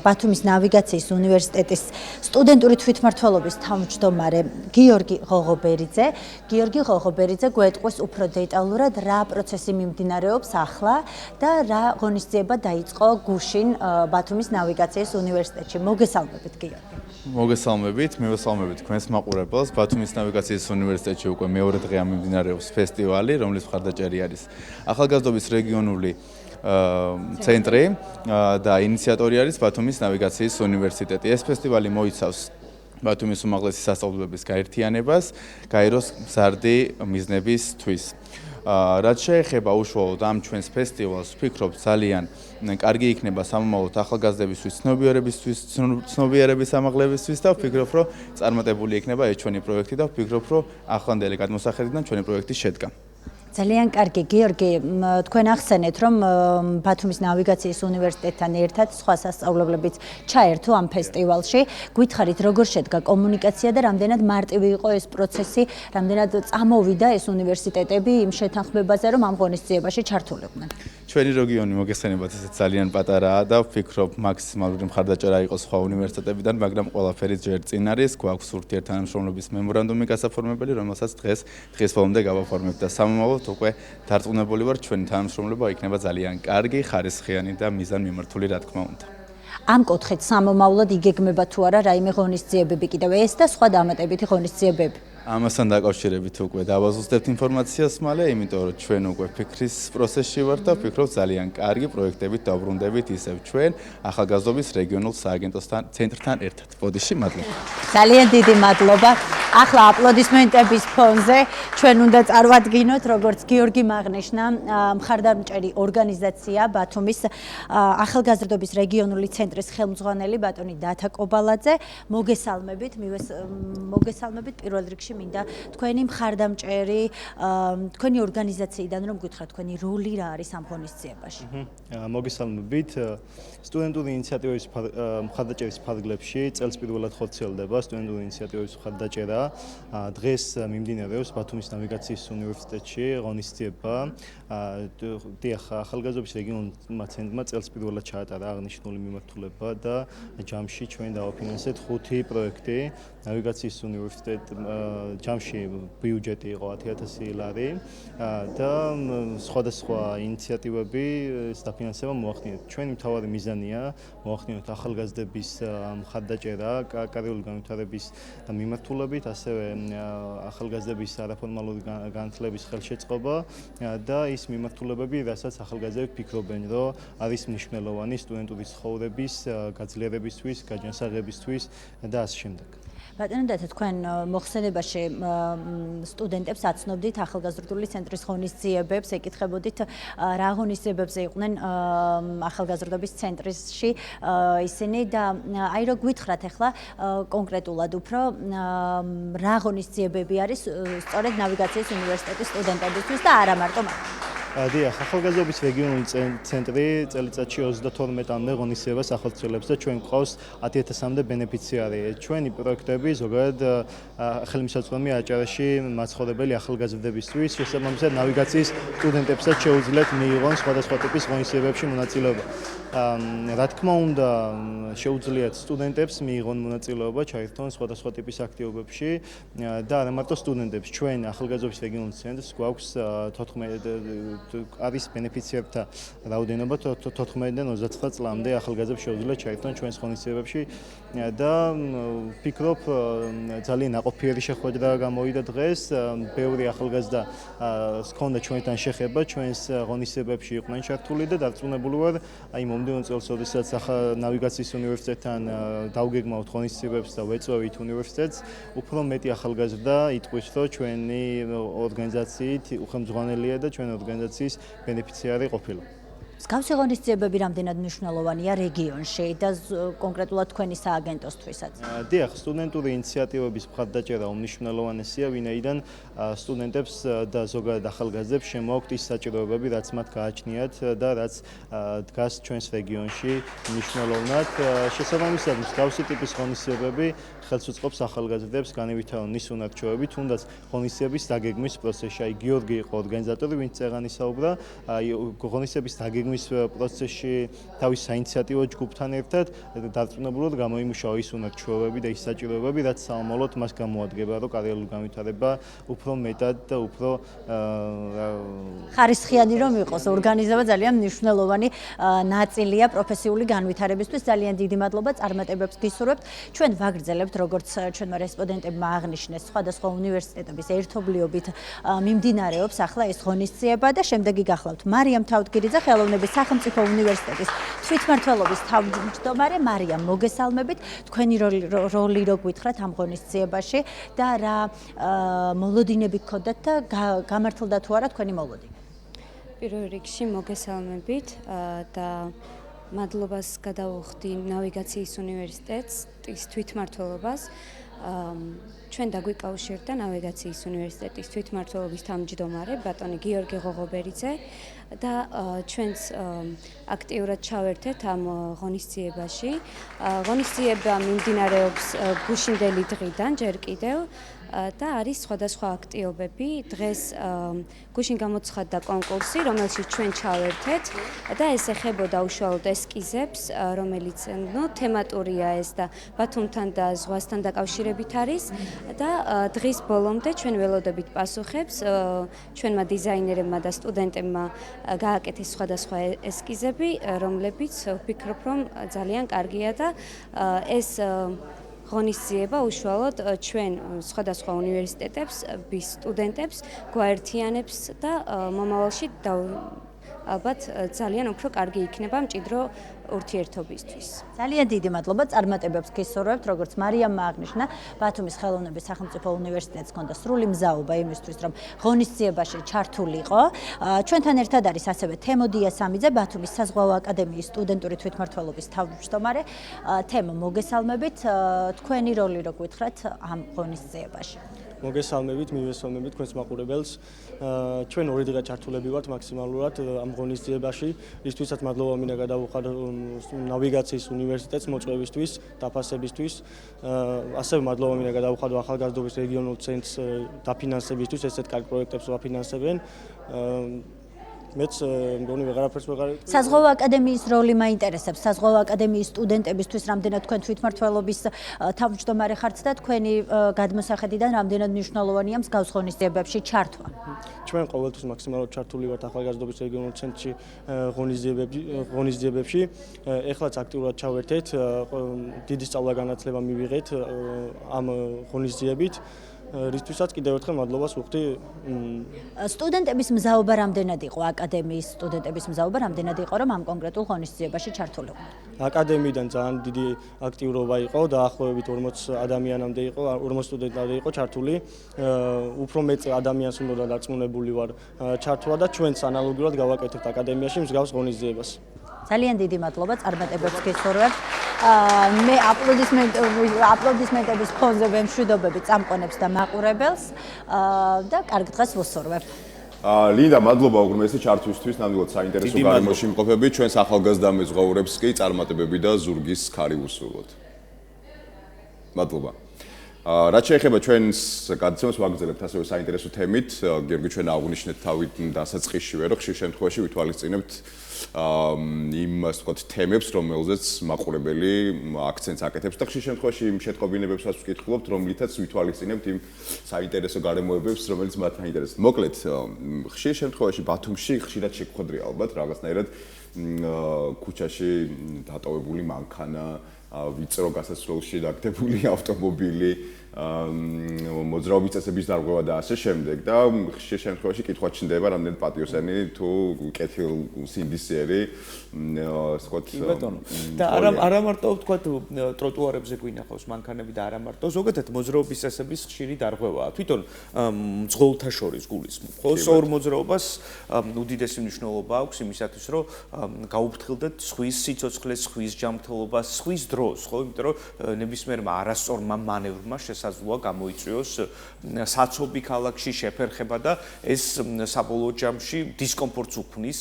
ბათუმის ნავიგაციის უნივერსიტეტის სტუდენტური თვითმმართველობის თავმჯდომარე გიორგი ღოღობერიძე. გიორგი ღოღობერიძე გვეტყვის უფრო დეტალურად რა პროცესი მიმდინარეობს ახლა და რა ღონისძიება დაიწყო გუშინ ბათუმის ნავიგაციის უნივერსიტეტში. მოგესალმებით გიორგი. მოგესალმებით, მივესალმებით თქვენს მაყურებელს. ბათუმის ნავიგაციის უნივერსიტეტში უკვე მეორე დღეა მიმდინარეობს ფესტივალი, რომლის მხარდაჭერი არის ახალგაზრდობის რეგიონული ცენტრი და ინიციატორი არის ბათუმის ნავიგაციის უნივერსიტეტი. ეს ფესტივალი მოიცავს ბათუმის უმაღლესი სასწავლებლების გაერთიანებას გაეროს მზარდი მიზნებისთვის. რაც შეეხება უშუალოდ ამ ჩვენს ფესტივალს, ვფიქრობ ძალიან კარგი იქნება სამომავლოდ ახალგაზრდებისთვის, ცნობიერების ამაღლებისთვის და ვფიქრობ, რომ წარმატებული იქნება ეს ჩვენი პროექტი და ვფიქრობ, რომ ახლანდელი გადმოსახედიდან ჩვენი პროექტის შედგა. ძალიან კარგი გიორგი, თქვენ ახსენეთ, რომ ბათუმის ნავიგაციის უნივერსიტეტთან ერთად სხვა სასწავლებლებიც ჩაერთო ამ ფესტივალში. გითხარით, როგორ შედგა კომუნიკაცია და რამდენად მარტივი იყო ეს პროცესი, რამდენად წამოვიდა ეს უნივერსიტეტები იმ შეთანხმებაზე, რომ ამ ღონისძიებაში ჩართულიყვნენ. ჩვენი რეგიონი მოგესალმებით, ესეც ძალიან პატარაა და ვფიქრობ, მაქსიმალური მხარდაჭერა იყოს სხვა უნივერსიტეტებიდან, მაგრამ ყველაფერი ჯერ წინ არის, გვაქვს ურთიერთთანამშრომლობის მემორანდუმი გასაფორმებელი, რომელსაც დღეს ბოლომდე გავაფორმებთ და სამომავლოდ უკვე დარწმუნებული ვარ, ჩვენი თანამშრომლობა იქნება ძალიან კარგი, ხარისხიანი და მიზანმიმართული, რა თქმა უნდა. ამ კუთხით სამომავლოდ იგეგმება თუ არა რაიმე ღონისძიებები კიდევ ეს და სხვა დამატებითი ღონისძიებები? ამასთან დაკავშირებით უკვე დავაზუსტებთ ინფორმაციას მალე, იმიტომ რომ ჩვენ უკვე ფიქრის პროცესში ვართ და ვფიქრობ ძალიან კარგი პროექტებით დავბრუნდებით ისევ ჩვენ ახალგაზრდობის რეგიონულ სააგენტოსთან ცენტრთან ერთად. ბოდიში, მადლობა. ძალიან დიდი მადლობა. ახლა აპლოდისმენტების ფონზე ჩვენ უნდა წარვადგინოთ, როგორც გიორგი მაღნიშნა, მხარდამჭერი ორგანიზაცია ბათუმის ახალგაზრდობის რეგიონული ცენტრის ხელმძღვანელი ბატონი დათა კობალაძე. მოგესალმებით პირველ რიგში მინდა თქვენი მხარდამჭერი, თქვენი ორგანიზაციიდან რომ გითხრათ, თქვენი როლი რა არის ამ ღონისძიებაში? მოგესალმებით. სტუდენტური ინიციატივების მხარდაჭერის ფარგლებში წელს პირველად ხორციელდება სტუდენტური ინიციატივების მხარდაჭერა. დღეს მიმდინარეობს ბათუმის ნავიგაციის უნივერსიტეტში ღონისძიება. ახალგაზრდობის რეგიონულმა ცენტრმა წელს პირველად ჩაატარა აღნიშნული მიმართულება და ჯამში ჩვენ დავაფინანსეთ 5 პროექტი. ნავიგაციის უნივერსიტეტ ჯამში ბიუჯეტი იყო 10,000 ლარი და სხვადასხვა ინიციატივები დაფინანსება მოახდინეთ. ჩვენი მთავარი მიზანია მოახდინოთ ახალგაზრდების მხარდაჭერა კარიერული განვითარების მიმართულებით, ასევე ახალგაზრდების არაფორმალური განათლების ხელშეწყობა და ის მიმართულებები, რასაც ახალგაზრდები ფიქრობენ, რომ არის მნიშვნელოვანი სტუდენტური ცხოვრების გაძლიერებისთვის, გაჯანსაღებისთვის და ასე შემდეგ. ბატონო დათა, თქვენ მოხსენებაში სტუდენტებს აცნობდით ახალგაზრდული ცენტრის ღონისძიებებს, ეკითხებოდით რა ღონისძიებებზე იყვნენ ახალგაზრდობის ცენტრში ისინი და აი რო გვითხრათ ახლა კონკრეტულად უფრო რა ღონისძიებები არის სწორედ ნავიგაციის უნივერსიტეტის სტუდენტებისთვის და არა მარტო მათ. დიახ, ახალგაზრდობის რეგიონული ცენტრი წელიწადში 32-მდე ღონისძიებას ახორციელებს და ჩვენ გვყავს 10,000-მდე ბენეფიციარი. ჩვენი პროექტები ზოგადად ხელმისაწვდომი აჭარაში მაცხოვრებელი ახალგაზრდებისთვის, შესაბამისად ნავიგაციის სტუდენტებსაც შეუძლიათ მიიღონ სხვადასხვა ტიპის ღონისძიებებში მონაწილეობა. რა თქმა უნდა, შეუძლიათ სტუდენტებს მიიღონ მონაწილეობა, ჩაერთონ სხვადასხვა ტიპის აქტივობებში და არა მარტო სტუდენტებს. ჩვენ ახალგაზრდობის რეგიონულ ცენტრს გვაქვს 14 არის ბენეფიციართა რაოდენობა 14-დან 29 წლამდე ახალგაზრდებს შეუძლიათ ჩაერთონ ჩვენს ღონისძიებებში და ვფიქრობ ძალიან ნაყოფიერი შეხვედრა გამოვიდა დღეს. ბევრი ახალგაზრდა ჰქონდა ჩვენთან შეხება, ჩვენს ღონისძიებებში იყვნენ ჩართული და დარწმუნებული ვარ, აი მომდევნო წელს, როდესაც ნავიგაციის უნივერსიტეტთან დავგეგმავთ ღონისძიებებს და ვეწვევით უნივერსიტეტს, უფრო მეტი ახალგაზრდა იტყვის, რომ ჩვენი ორგანიზაციით უხელმძღვანელია და ჩვენი ორგანიზაციის ბენეფიციარი ყოფილა. მსგავსი ღონისძიებები რამდენად მნიშვნელოვანია რეგიონში და კონკრეტულად თქვენი სააგენტოსთვისაც? დიახ, სტუდენტური ინიციატივების მხარდაჭერა უმნიშვნელოვანესია, ვინაიდან სტუდენტებს და ზოგადად ახალგაზრდებს შემოაქვთ ის საჭიროებები, რაც მათ გააჩნიათ და რაც დგას ჩვენს რეგიონში მნიშვნელოვნად. შესაბამისად, მსგავსი ტიპის ღონისძიებები ხელს უწყობს ახალგაზრდებს განევითარონ ის უნარჩვევები, თუნდაც ღონისძიების დაგეგმვის პროცესში. აი გიორგი იყო ორგანიზატორი, ვინც წეგანი საუბრა, აი ღონისძიების დაგეგმვის პროცესში თავის საინიციატივო ჯგუფთან ერთად დარწმუნებულად გამოიმუშავა ის უნარჩვევები და ის საჭიროებები, რაც საომალოდ მას გამოადგება, რომ კარიერული განვითარება უფრო მეტად და უფრო ხარისხიანი რომ იყოს, ორგანიზება ძალიან მნიშვნელოვანი ნაწილია პროფესიული განვითარებისთვის. ძალიან დიდი მადლობა, წარმატებებს გისურვებთ. ჩვენ ვაგრძელებთ, როგორც ჩვენმა რესპონდენტებმა აღნიშნეს, სხვადასხვა უნივერსიტეტების ერთობლიობით მიმდინარეობს ახლა ეს ღონისძიება და შემდეგი გახლავთ მარიამ თავდგირიძე, ხელოვნების სახელმწიფო უნივერსიტეტის თვითმმართველობის თავმჯდომარე. მარიამ, მოგესალმებით. თქვენი როლი რო გითხრათ ამ ღონისძიებაში და რა მოლოდინები გქონდათ და გამართლდა თუ არა თქვენი მოლოდინი? პირველ რიგში მოგესალმებით და მადლობას გადავუხდი ნავიგაციის უნივერსიტეტს, ის თვითმმართველობას. ჩვენ დაგვიკავშირდა ნავიგაციის უნივერსიტეტის თვითმმართველობის თავმჯდომარე ბატონი გიორგი ღოღობერიძე და ჩვენც აქტიურად ჩავერთეთ ამ ღონისძიებაში. ღონისძიება მიმდინარეობს გუშინდელი დღიდან ჯერ კიდევ და არის სხვადასხვა აქტივობები. დღეს გუშინ გამოცხადდა კონკურსი, რომელშიც ჩვენ ჩავერთეთ და ეს ეხებოდა უშუალოდ ესკიზებს, რომელიც თემატურია ეს და ბათუმთან და ზღვასთან დაკავშირებით არის და დღის ბოლომდე ჩვენ ველოდებით პასუხებს ჩვენმა დიზაინერებმა და სტუდენტებმა გააკეთეს სხვადასხვა ესკიზები, რომლებიც ვფიქრობ, რომ ძალიან კარგია და ეს ღონისძიება უშუალოდ ჩვენ სხვადასხვა უნივერსიტეტებს, სტუდენტებს გვაერთიანებს და მომავალში ალბათ ძალიან უფრო კარგი იქნება მჭიდრო ურთიერთობისთვის. ძალიან დიდი მადლობა, წარმატებებს გისურვებთ, როგორც მარიამმა აღნიშნა, ბათუმის ხელოვნების სახელმწიფო უნივერსიტეტს ჰქონდა სრული მზაობა იმისთვის, რომ ღონისძიებაში ჩართულიყო. ჩვენთან ერთად არის ასევე თემო დიასამიძე, ბათუმის საზღვაო აკადემიის სტუდენტური თვითმმართველობის თავმჯდომარე. თემო, მოგესალმებით, თქვენი როლი რო გითხრათ ამ ღონისძიებაში? მოგესალმებით, მივესალმებით თქვენს მაყურებელს. ჩვენ ორი დღე ჩართულები ვართ მაქსიმალურად ამ ღონისძიებაში. ისთვისაც მადლობა მინდა გადავუხადო ნავიგაციის უნივერსიტეტს მოწვევისთვის, დაფასებისთვის. ასევე მადლობა მინდა გადავუხადო ახალგაზრდობის რეგიონულ ცენტრს დაფინანსებისთვის, ესეთ კარგ პროექტებს ვაფინანსებენ. მეც მგონი ვეღარაფერს ვეღარ. საზღვაო აკადემიის როლი მაინტერესებს. საზღვაო აკადემიის სტუდენტებისთვის რამდენად თქვენ თვითმმართველობის თავმჯდომარე ხართ და თქვენი გადმოსახედიდან რამდენად მნიშვნელოვანია მსგავს ღონისძიებებში ჩართვა? ჩვენ ყოველთვის მაქსიმალურად ჩართული ვართ ახალგაზრდობის რეგიონულ ცენტრში ღონისძიებებში. ეხლაც აქტიურად ჩავერთეთ, დიდი სწავლა-განათლება მივიღეთ ამ ღონისძიებით. რისთვისაც კიდევ ერთხელ მადლობას ვუხდი. სტუდენტების მზაობა რამდენად იყო, აკადემიის სტუდენტების მზაობა რამდენად იყო, რომ ამ კონკრეტულ ღონისძიებაში ჩართულიყო? აკადემიიდან ძალიან დიდი აქტიურობა იყო, დაახლოებით 40 ადამიანამდე იყო, 40 სტუდენტამდე იყო ჩართული. უფრო მეტ ადამიანს უნდა დარწმუნებული ვარ ჩართვა და ჩვენც ანალოგიურად გავაკეთებთ აკადემიაში მსგავს ღონისძიებას. ძალიან დიდი მადლობა, წარმატებებს გისურვებთ. მე აპლოდისმენტების ფონზე ვემშვიდობები წამყვანებს და მაყურებელს და კარგ დღეს ვუსურვებ. ლინდა, მადლობა უღრმესი ჩართვისთვის, ნამდვილად საინტერესო გარემოში იმყოფებით. ჩვენს ახალგაზრდა მეზღვაურებს კი წარმატებები და ზურგის ქარი ვუსურვოთ. მადლობა. რაც შეეხება ჩვენს გადაცემას ვაგრძელებთ ასევე საინტერესო თემით. გიორგი, ჩვენ აღვნიშნეთ თავით დასაწყისშივე, რომ ხშირ შემთხვევაში ვითვალისწინებთ იმ ასე ვთქვათ თემებს, რომელზეც მაყურებელი აქცენტს აკეთებს და ხშირ შემთხვევაში იმ შეტყობინებებსაც ვკითხულობთ, რომლითაც ვითვალისწინებთ იმ საინტერესო გარემოებებს, რომელიც მათ აინტერესებს. მოკლედ, ხშირ შემთხვევაში ბათუმში ხშირად შეგხვედრია ალბათ რაღაცნაირად ქუჩაში დატოვებული მანქანა, ვიწრო გასასვლელში დაგდებული ავტომობილი, მოძრაობის წესების დარღვევა და ასე შემდეგ და ხშირ შემთხვევაში კითხვა ჩნდება რამდენად პატიოსანი თუ კეთილ სინდისიერი ვთქვათ და არა მარტო ვთქვათ ტროტუარებზე გვინახავს მანქანები და არა მარტო ზოგადად მოძრაობის წესების ხშირი დარღვევაა თვითონ მძღოლთა შორის გულისხმობ ხო სორ მოძრაობას უდიდესი მნიშვნელობა აქვს იმისათვის რომ გაუფრთხილდეთ სხვის სიცოცხლეს სხვის ჯანმრთელობას სხვის დროს ხო იმიტომ რომ ნებისმიერმა არასწორმა მანევრმა შესაძლოა გამოიწვიოს საცობი ქალაქში შეფერხება და ეს საბოლოო ჯამში დისკომფორტს უქმნის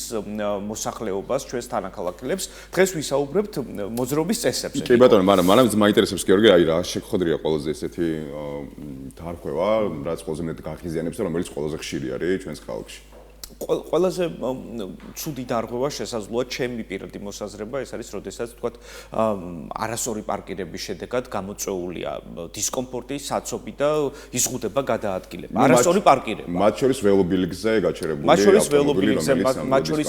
მოსახლეობას ჩვენს თანაქალაქლებს დღეს ვისაუბრებთ მოძრაობის წესებზე კი ბატონო მაგრამ მაინტერესებს გიორგი აი რა შეხვედრია ყველაზე ესეთი დარღვევა რაც ყველაზე მეტ გაღიზიანებს და რომელიც ყველაზე ხშირი არის ჩვენს ქალაქში ყველაზე ცუდი დარღვევა შესაძლოა ჩემი პირადი მოსაზრება ეს არის როდესაც თქვათ არასწორი პარკირების შედეგად გამოწვეულია დისკომფორტი, საცობი და იზღუდება გადაადგილება. არასწორი პარკირება. მათ შორის ველობილგზე გაჩერებული ავტომობილი, მათ შორის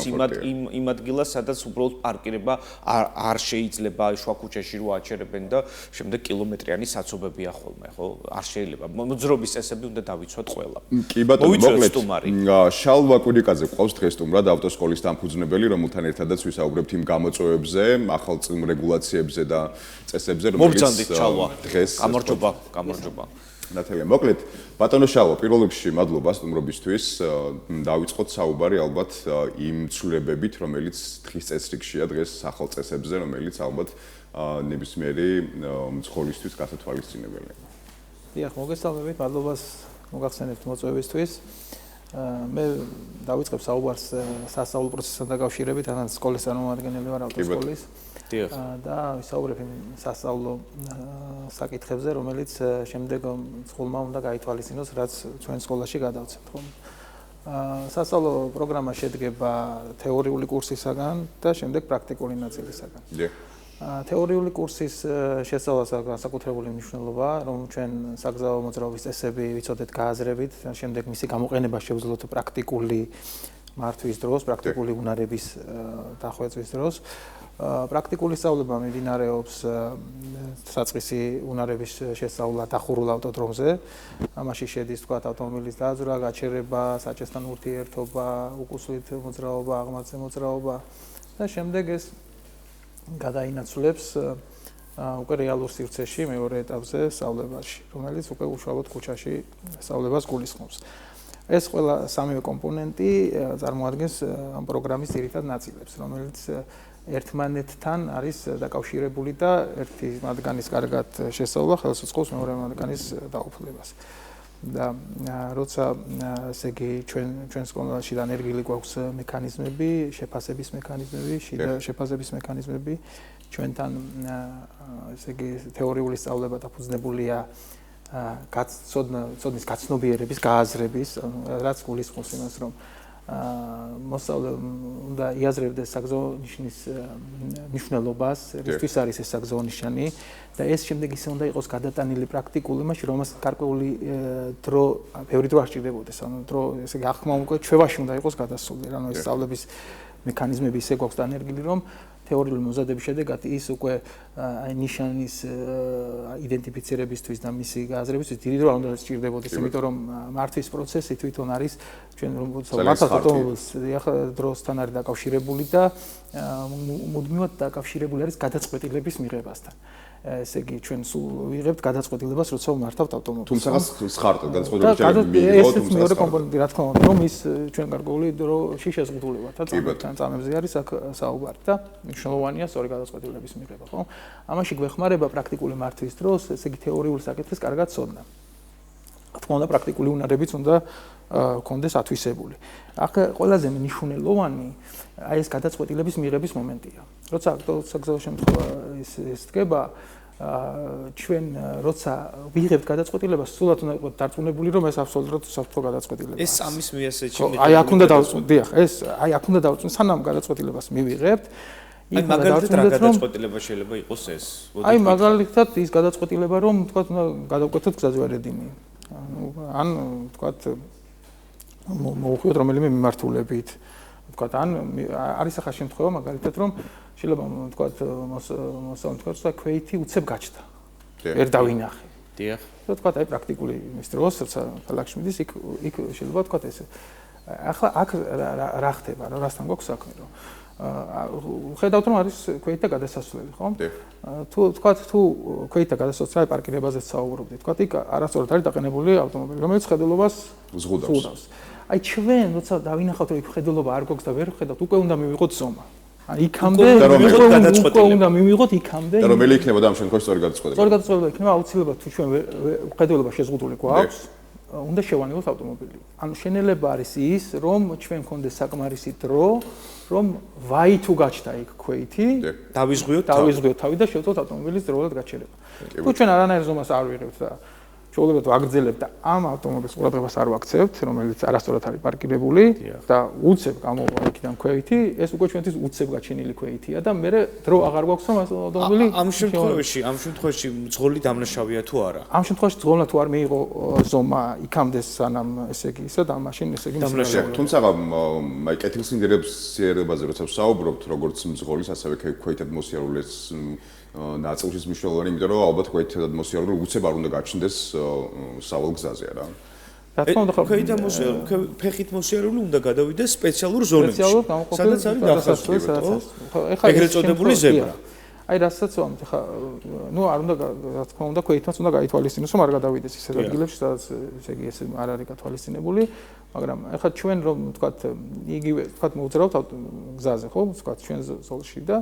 იმ ადგილას, სადაც უბრალოდ პარკირება არ შეიძლება შუა ქუჩაში რო აჩერებენ და შემდეგ კილომეტრიანი საცობებია ხოლმე, ხო? არ შეიძლება. მოძრაობის წესები უნდა დავიცვათ ყველა. კი ბატონო, მოკლედ შალვა კუდიკაძე ყავს დღეს სტუმრად ავტოსკოლის დამფუძნებელი, რომელთან ერთადაც ვისაუბრებთ იმ გამოწვევებზე, ახალ რეგულაციებზე და წესებზე, რომელიც დღეს გამარჯობა. ნათელია, მოკლედ, ბატონო შალვა, პირველ რიგში მადლობა სტუმრობისთვის. დავიწყოთ საუბარი ალბათ იმ ცვლილებებით, რომელიც დღის წესრიგშია დღეს ახალ წესებზე, რომელიც ალბათ ნებისმიერი მძღოლისთვის გასათვალისწინებელია. დიახ, მოგესალმებით, მადლობას მოგახსენებთ მოწვევისთვის. მე დავიწყებ საუბარს სასწავლო პროცესთან დაკავშირებით, ანაც სკოლის წარმომადგენელი ვარ ავტოსკოლის. და ვისაუბრებ იმ სასწავლო საკითხებზე, რომელიც შემდეგ სკოლმა უნდა გაითვალისწინოს, რაც ჩვენ სკოლაში გადავცემთ, ხო? სასწავლო პროგრამა შედგება თეორიული კურსისაგან და შემდეგ პრაქტიკული ნაწილისაგან. თეორიული კურსის შესწავლას განსაკუთრებული მნიშვნელობა, რომ ჩვენ საგზაო მოძრაობის წესები ვიცოდეთ გააზრებით, შემდეგ მისი გამოყენება შევძლოთ პრაქტიკული მართვის დროს, პრაქტიკული უნარების დახვეწვის დროს. პრაქტიკული სწავლება მიმდინარეობს საწყისი უნარების შესწავლა დახურულ ავტოდრომზე. ამაში შედის თქვათ ავტომობილის დაძვრა, გაჩერება, საჭესთან ურთიერთობა, უკუსლით მოძრაობა, აღმართზე მოძრაობა და შემდეგ ეს გადაინაცვლებს უკვე რეალურ სივრცეში მეორე ეტაპზე სწავლებაში, რომელიც უკვე უშუალოდ ქუჩაში სწავლებას გულისხმობს. ეს ყველა სამივე კომპონენტი წარმოადგენს ამ პროგრამის ძირითად ნაწილებს, რომელიც ერთმანეთთან არის დაკავშირებული და ერთი მათგანის კარგად შესწავლა ხელს უწყობს მეორე მათგანის დაუფლებას. და როცა ესე იგი ჩვენ სკოლაში დანერგილი გვაქვს მექანიზმები, შეფასების მექანიზმები, შეფასების მექანიზმები, ჩვენთან ესე იგი თეორიული სწავლება დაფუძნებულია ცოდნის გაცნობიერების, გააზრების, რაც გულისხმობს იმას, რომ მოსწავლე უნდა იაზრებდეს საგზაო ნიშნის მნიშვნელობას, რისთვის არის ეს საგზაო ნიშანი და ეს შემდეგ ისე უნდა იყოს გადატანილი პრაქტიკულ იმაში, რომ მას გარკვეული დრო, ბევრი დრო არ სჭირდებოდეს, ანუ დრო, ესე იგი ახმა უკვე ჩვევაში უნდა იყოს გადასული, ანუ ეს სწავლების მექანიზმები ისე გვაქვს დანერგილი, რომ თეორიული მომზადების შედეგად ის უკვე აი ნიშანის იდენტიფიცირებისთვის და მისი გააზრებისთვის დიდი დრო არ უნდა სჭირდებოდეს, იმიტომ რომ მართვის პროცესი თვითონ არის ჩვენ მართალ ავტომობილს დროსთან არის დაკავშირებული და მუდმივად დაკავშირებული არის გადაწყვეტილების მიღებასთან. ესე იგი ჩვენ სულ ვიღებთ გადაწყვეტილებას, როცა ვმართავთ ავტომობილს. თუმცა სხარტად გადაწყვეტილება ეს მეორე კომპონენტი, რა თქმა უნდა, რომ ის ჩვენ გარკვეული დროში შეზღუდულებათ და წამებზე არის აქ საუბარი და მნიშვნელოვანია სწორი გადაწყვეტილების მიღება, ხო? ამაში გვეხმარება პრაქტიკული მართვის დროს, ესე იგი თეორიული საკითხის კარგად ცოდნა. რა თქმა უნდა, პრაქტიკული უნარებიც უნდა კონდეს ათვისებული. აქ ყველაზე მნიშვნელოვანი აი ეს გადაწყვეტილების მიღების მომენტია. როცა საგზაო შემთხვევა ის დგება, ჩვენ როცა ვიღებთ გადაწყვეტილებას, სულად უნდა იყოს დარწმუნებული, რომ ეს აბსოლუტურად უსაფრთხო გადაწყვეტილებაა. ეს ამის მიასეჩი აი აქ უნდა დავწუნდეთ, დიახ, ეს აი აქ უნდა დავწუნდეთ, სანამ გადაწყვეტილებას მივიღებთ. აი მაგალითად რა გადაწყვეტილება შეიძლება იყოს ეს? აი მაგალითად ის გადაწყვეტილება, რომ თქვათ უნდა გადავკვეთოთ გზაჯვარედინი. ან თქვათ მოვუხიოთ რომელიმე მიმართულებით. თქვათ ან არის ახლა შემთხვევა მაგალითად რომ შეიძლება თქვათ მოსწავლე თქვათ და ქვეითი უცებ გაჩნდა. ვერ დავინახე. დიახ. თქვა აი პრაქტიკული იმის დროს ქალაქში მიდის იქ შეიძლება თქვა ესე. ახლა აქ რა ხდება, რასთან გვაქვს საქმე, რომ ხედავთ რომ არის ქვეითთა გადასასვლელი, ხო? თქვა თუ ქვეითთა გადასასვლელი პარკირებაზეც საუბრობდით, თქვა იქ არასწორად არის დაყენებული ავტომობილი, რომელიც ხედულობას ზღუდავს. აი ჩვენ როცა დავინახავთ რომ იქ ხედულობა არ გვაქვს და ვერ ხედავთ, უკვე უნდა მივიღოთ ზომა. იქამდე უნდა მივიღოთ იქამდე. და რომელი იქნებოდა ამ შემთხვევაში სწორი გადაწყვეტილება? სწორი გადაწყვეტილება იქნება აუცილებლად თუ ჩვენ ხედულობა შეზღუდული გვაქვს. უნდა შევანილოთ ავტომობილი. ანუ შენელება არის ის, რომ ჩვენ გქონდეს საკმარისი დრო, რომ ვაი თუ გაჩნდა იქ ქვეითი, დავიზღვიოთ თავი და შევწოთ ავტომობილის დროულად გაჩერება. თუ ჩვენ არანაირ ზომას არ ვიღებთ და ჩვეულებრივ ვაგრძელებთ და ამ ავტომობილის ყურადღებას არ ვაქცევთ, რომელიც არასწორად არის პარკირებული და უცებ გამოვა იქიდან ქვეითი, ეს უკვე ჩვენთვის უცებ გაჩენილი ქვეითია და მე დრო აღარ გვაქვს რომ ავტომობილი ამ შემთხვევაში მძღოლი დამნაშავეა თუ არა? ამ შემთხვევაში მძღოლმა თუ არ მიიღო ზომა იქამდე სანამ ესე იგი ისა და მაშინ ესე იგი დამნაშავე. თუმცა აი კეთილსინდერებაზე როცა ვსაუბრობთ, როგორც მძღოლის, ასევე ქვეითად მოსიარულეს ნაწილშიც მნიშვნელოვანი, იმიტომ რომ ალბათ ქვეითად მოსიარული უცებ არ უნდა გაჩნდეს სავალ გზაზე რა. რა თქმა უნდა, ფეხით მოსიარული უნდა გადავიდეს სპეციალურ ზონებში. სადაც არის დასასრული, ეგრეთ წოდებული ზებრა. აი რასაც ვამბობთ, ხა, ნუ არ უნდა რა თქმა უნდა ქვეითმაც უნდა გაითვალისწინოს, რომ არ გადავიდეს ისეთ ადგილებში, სადაც ესე იგი ეს არ არის გათვალისწინებული, მაგრამ ახლა ჩვენ რომ ვთქვათ, იგივე ვთქვათ მოვძრავთ გზაზე, ხო, ვთქვათ ჩვენ ზოლში და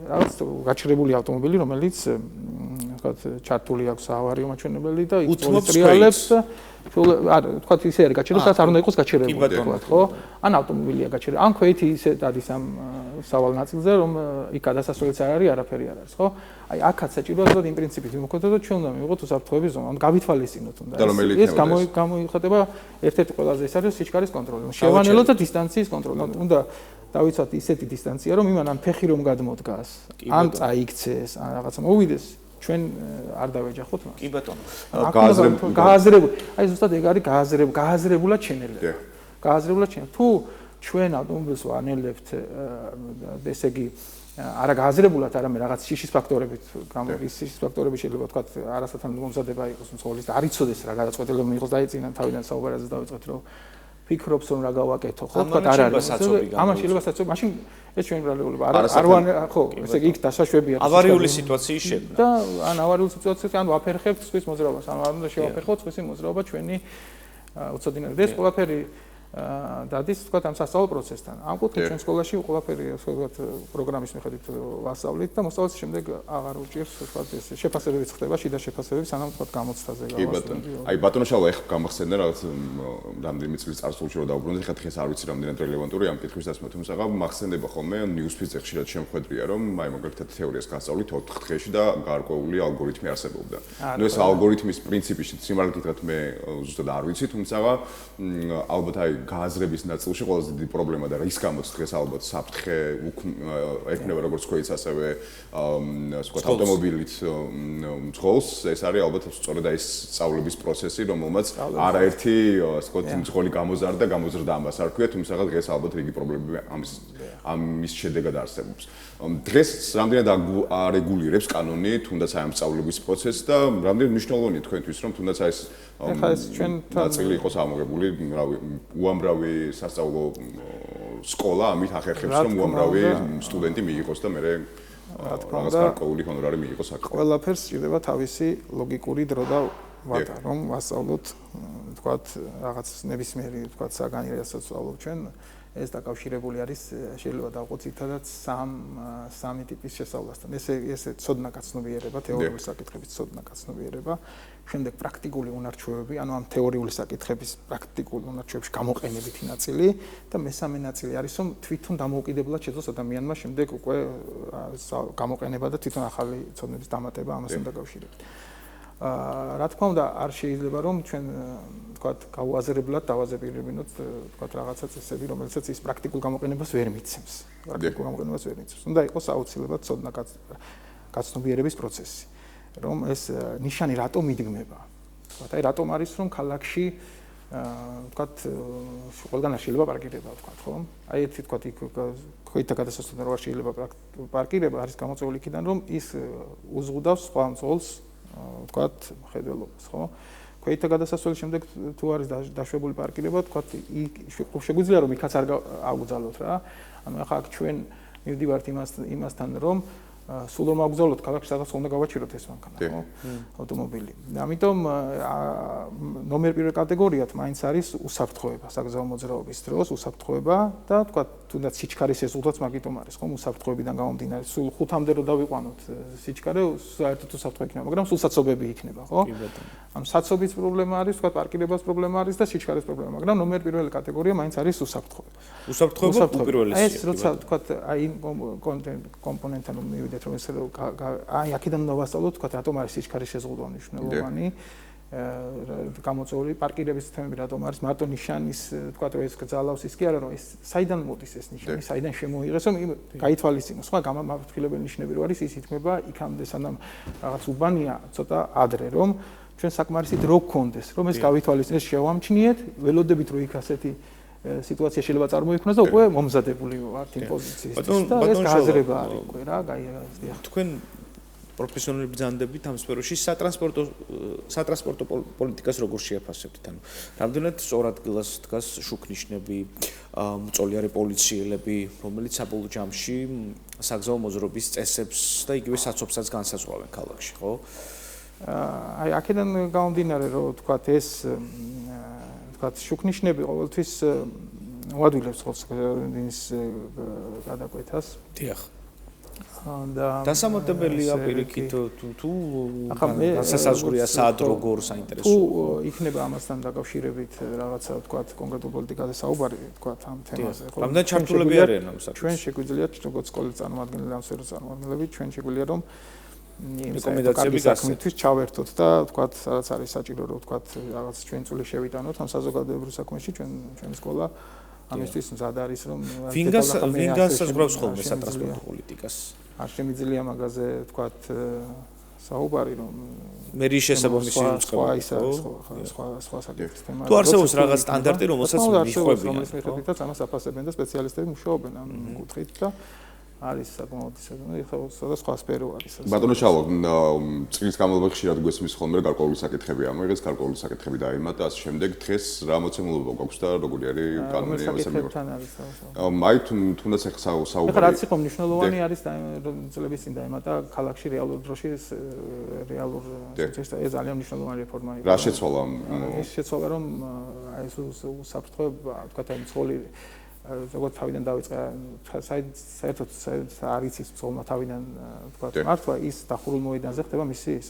რაღაც გაჩერებული ავტომობილი, რომელიც ვთქვათ ჩართული აქვს ავარიო მაჩვენებელი და იქ პოლიციელებს არა, ვთქვათ ისე არის გაჩერებული, სადაც არ უნდა იყოს გაჩერებული, ვთქვათ, ხო? ან ავტომობილია გაჩერებული, ან ქვეითი ისე არის ამ სავალ ნაწილზე, რომ იქ გადასასვლელიც არ არის, არაფერი არ არის, ხო? აი აქაც საჭიროა რომ იმ პრინციპით ვიმოქმედოთ და ჩვენ უნდა მივიღოთ უსაფრთხოების ზონა, ანუ გავითვალისწინოთ უნდა. ეს გამოიხატება ერთ-ერთი ყველაზე ეს არის სიჩქარის კონტროლი. შევანელოთ და დისტანციის კონტროლი. უნდა დავიცვათ ისეთი დისტანცია, რომ იმან ან ფეხი რომ გადმოდგას, ან წაიქცეს, ან რაღაცა მოვიდეს, ჩვენ არ დავეჯახოთ მას. კი ბატონო. გააზრებული. აი ზუსტად ეგ არის გააზრებულად შენელება. გააზრებულად შენელება. თუ ჩვენ ავტომობილს ვანელებთ ესე იგი არა გააზრებულად, არამედ რაღაც შიშის ფაქტორებით, შიშის ფაქტორები შეიძლება ვთქვათ, არასათანადო მომზადება იყოს მძღოლის და არ იცოდეს რა გადაწყვეტილება მიიღოს და ეწინა თავიდან საუბარაზე დავიწყეთ, რომ ფიქრობს რომ რა გავაკეთო, ხო, ვთქვათ არ არის. ამან შეიძლება საწობი, მაშინ ეს ჩვენი ბრალეულობა ხო, ესე იგი იქ დასაშვებია. ავარიული სიტუაციის შექმნა. და ან ავარიული სიტუაციის ან ვაფერხებთ სხვის მოძრაობას, ან არ უნდა შევაფერხოთ სხვისი მოძრაობა ჩვენი უცოდინარი და ეს ყველაფერი დადის თქვა ამ სასწავლო პროცესთან. ამ კუთხით ჩვენ სკოლაში ყველაფერი ვთქვათ პროგრამის მიხედვით ვასწავლით და მოსწავლეს შემდეგ აღარ უჭირს ვთქვათ ეს შეფასებებიც ხდება, შიდა შეფასებები სანამ ვთქვათ გამოცდაზე გავასწავლეთ. აი ბატონო შალვა ეხლა გამახსენდა რაღაც რამდენიმე წლის წარსულში რომ დაუბრუნდეთ, ეხლა დღეს არ ვიცი რამდენად რელევანტური ამ კითხვის დასმა, თუმცა მახსენდება ხოლმე ნიუსფიცზე ხშირად შემხვედრია რომ აი მაგალითად თეორიას გასწავლით 4 დღეში და გარკვეული ალგორითმი არსებობდა. ნუ ეს ალგორითმის პრინციპი სიმართლით მე ზუსტად არ ვიცი, თუმცა ალბათ აი გააზრების ნაწილში ყველაზე დიდი პრობლემა და რის გამოც დღეს ალბათ საფრთხე ექნება როგორც ქვეითს ასევე ასე ვთქვათ ავტომობილით მძღოლს ეს არის ალბათ სწორედ ეს სწავლების პროცესი რომელმაც არაერთი ასე ვთქვათ მძღოლი გამოზარდა ამას არ ქვია თუმცა დღეს ალბათ რიგი პრობლემები ამის შედეგად არსებობს დღეს რამდენად არეგულირებს კანონი თუნდაც აი ამ სწავლების პროცესს და რამდენად მნიშვნელოვანია თქვენთვის რომ თუნდაც აი ეს ნაწილი იყოს ამოღებული უამრავი სასწავლო სკოლა ამით ახერხებს რომ უამრავი სტუდენტი მიიღოს და მე რაღაც გარკვეული ჰონორარი მიიღოს აქ. ყველაფერს სჭირდება თავისი ლოგიკური დრო და ვატა რომ ვასწავლოთ თქვათ რაღაც ნებისმიერი თქვათ საგანი რასაც ვსწავლობ ჩვენ ეს დაკავშირებული არის შეიძლება დავყოთ ძირითადად სამი ტიპის შესწავლასთან. ესე ცოდნა გაცნობიერება, თეორიული საკითხების ცოდნა გაცნობიერება, შემდეგ პრაქტიკული უნარჩვევები, ანუ ამ თეორიული საკითხების პრაქტიკულ უნარჩვევებში გამოყენებითი ნაწილი და მესამე ნაწილი არის რომ თვითონ დამოუკიდებლად შეძლოს ადამიანმა შემდეგ უკვე გამოყენება და თვითონ ახალი ცოდნების დამატება ამასთან დაკავშირებით. რა თქმა უნდა არ შეიძლება რომ ჩვენ თქვათ გაუაზრებლად დავაზებირებინოთ თქვათ რაღაცა წესები რომელსაც ის პრაქტიკულ გამოყენებას ვერ მიცემს. პრაქტიკულ გამოყენებას ვერ მიცემს. უნდა იყოს აუცილებლად ცოდნა გაცნობიერების პროცესი. რომ ეს ნიშანი რატომ იდგმება. თქვათ აი რატომ არის რომ ქალაქში თქვათ ყველგან არ შეიძლება პარკირება თქვათ ხო? აი ერთი თქვათ იქ ქვეითთა გადასასვლელთან რო არ შეიძლება პარკირება არის გამოწვეული იქიდან რომ ის უზღუდავს სხვა მძღოლს ვთქვათ, მხედველობას, ხო? ქვეითთა გადასასვლელის შემდეგ თუ არის დაშვებული პარკირება, ვთქვათ, შეგვიძლია რომ იქაც არ აგვგზავნოთ რა. ანუ ახლა აქ ჩვენ მივდივართ იმასთან რომ სულ რომ აგვგზავნოთ ქალაქში სადაც უნდა გავაჩეროთ ეს მანქანა, ხო? ავტომობილი. ამიტომ ნომერ პირველ კატეგორიად მაინც არის უსაფრთხოება, საგზაო მოძრაობის დროს უსაფრთხოება და ვთქვათ, თუნდაც სიჩქარის ეზულთაც მაგიტომ არის, ხო? უსაფრთხოებიდან გამომდინარე, სულ 5-მდე რო დავიყვანოთ სიჩქარე, საერთოდ უსაფრთხო იქნება, მაგრამ სულ საცობები იქნება, ხო? ამ საცობის პრობლემა არის, ვთქვათ, პარკირებას პრობლემა არის და სიჩქარის პრობლემა, მაგრამ ნომერ პირველი კატეგორია მაინც არის უსაფრთხოება. უსაფრთხოება უპირველესია. ეს როცა ვთქვათ, აი კომპონენტთან რომ მივიდეთ რომ ეს აი აქედან უნდა ვასწავლოთ, თქვა რატომ არის სიჩქარის შეზღუდვა მნიშვნელოვანი, გამოწვეული პარკირების თემები რატომ არის მარტო ნიშანის, თქვა რომ ეს გძალავს ის კი არა რომ ეს საიდან მოდის ეს ნიშანი, საიდან შემოიღეს, რომ გაითვალისწინოს, სხვა გამამართლებელი ნიშნები რო არის, ის ითქმება იქამდე სანამ რაღაც უბანია ცოტა ადრე, რომ ჩვენ საკმარისი დრო გქონდეს, რომ ეს გავითვალისწინოს, შევამჩნიეთ, ველოდებით რომ იქ ასეთი სიტუაცია შეიძლება წარმოიქმნას და უკვე მომზადებული ვართ იმ პოზიციისთვის და ეს გააზრება არის უკვე რა, გაიაზრია. თქვენ პროფესიონალი ბრძანდებით ამ სფეროში სატრანსპორტო პოლიტიკას როგორ შეაფასებთ? ანუ რამდენად სწორ ადგილას დგას შუქნიშნები, მწოლიარე პოლიციელები, რომელიც საბოლოო ჯამში საგზაო მოძრაობის წესებს და იგივე საცობსაც განსაზღვრავენ ქალაქში, ხო? აი აქედან გამომდინარე რომ თქვათ ეს ვთქვათ, შუქნიშნები ყოველთვის მოადვილებს ხოლმე გადაკვეთას. დიახ. დასამატებელია პირიქით თუ განსაზღვრია სად როგორ საინტერესო. თუ იქნება ამასთან დაკავშირებით რაღაცა ვთქვათ, კონკრეტულ პოლიტიკაზე საუბარი, ვთქვათ, ამ თემაზე, ხო? რამდენი ჩართულები არიან ამ საკითხში? ჩვენ შეგვიძლია როგორც სკოლის წარმომადგენლები, ამ სფეროს წარმომადგენლები, ჩვენ შეგვიძლია რომ რეკომენდაციები გასცემთ, ჩავერთოთ და ვთქვათ, სადაც არის საჭირო რომ ვთქვათ, რაღაც ჩვენ წული შევიტანოთ ამ საზოგადოებრივ საქმეში, ჩვენი სკოლა ამისთვის მზად არის რომ ვინ განსაზღვრავს ხოლმე სატრანსპორტო პოლიტიკას? არ შემიძლია მაგაზე ვთქვათ საუბარი რომ მერის შესაბამისი სხვა საკითხის თემა. თუ არსებობს რაღაც სტანდარტი, რომელსაც მიხვევიან, რომელსაც ამას აფასებენ და სპეციალისტები მუშაობენ ამ კუთხით და არის საკმაოდ სხვა სფერო არის. ბატონო შალო, წლის განმავლობაში ხშირად გვესმის ხოლმე გარკვეული საკითხები ამოიღეს, გარკვეული საკითხები დაიმატა, ასე შემდეგ დღეს რა მოცემულობა გვაქვს და როგორი არის კანონი ამასთან მიმართ? აი თუნდაც ახლა საუბარი. ეხლა რაც იყო მნიშვნელოვანი არის წლების წინ დაიმატა ქალაქში რეალურ დროში რეალურ ეს ძალიან მნიშვნელოვანი რეფორმა იყო. რა შეცვალა? ეს შეცვალა რომ აი ეს უსაფრთხოება, თქვათ აი მძღოლი ზოგადად თავიდან დავიწყე საერთოდ არ იცის მძღოლმა თავიდან თქვა მართლა ის დახურულ მოედანზე ხდება მისი ის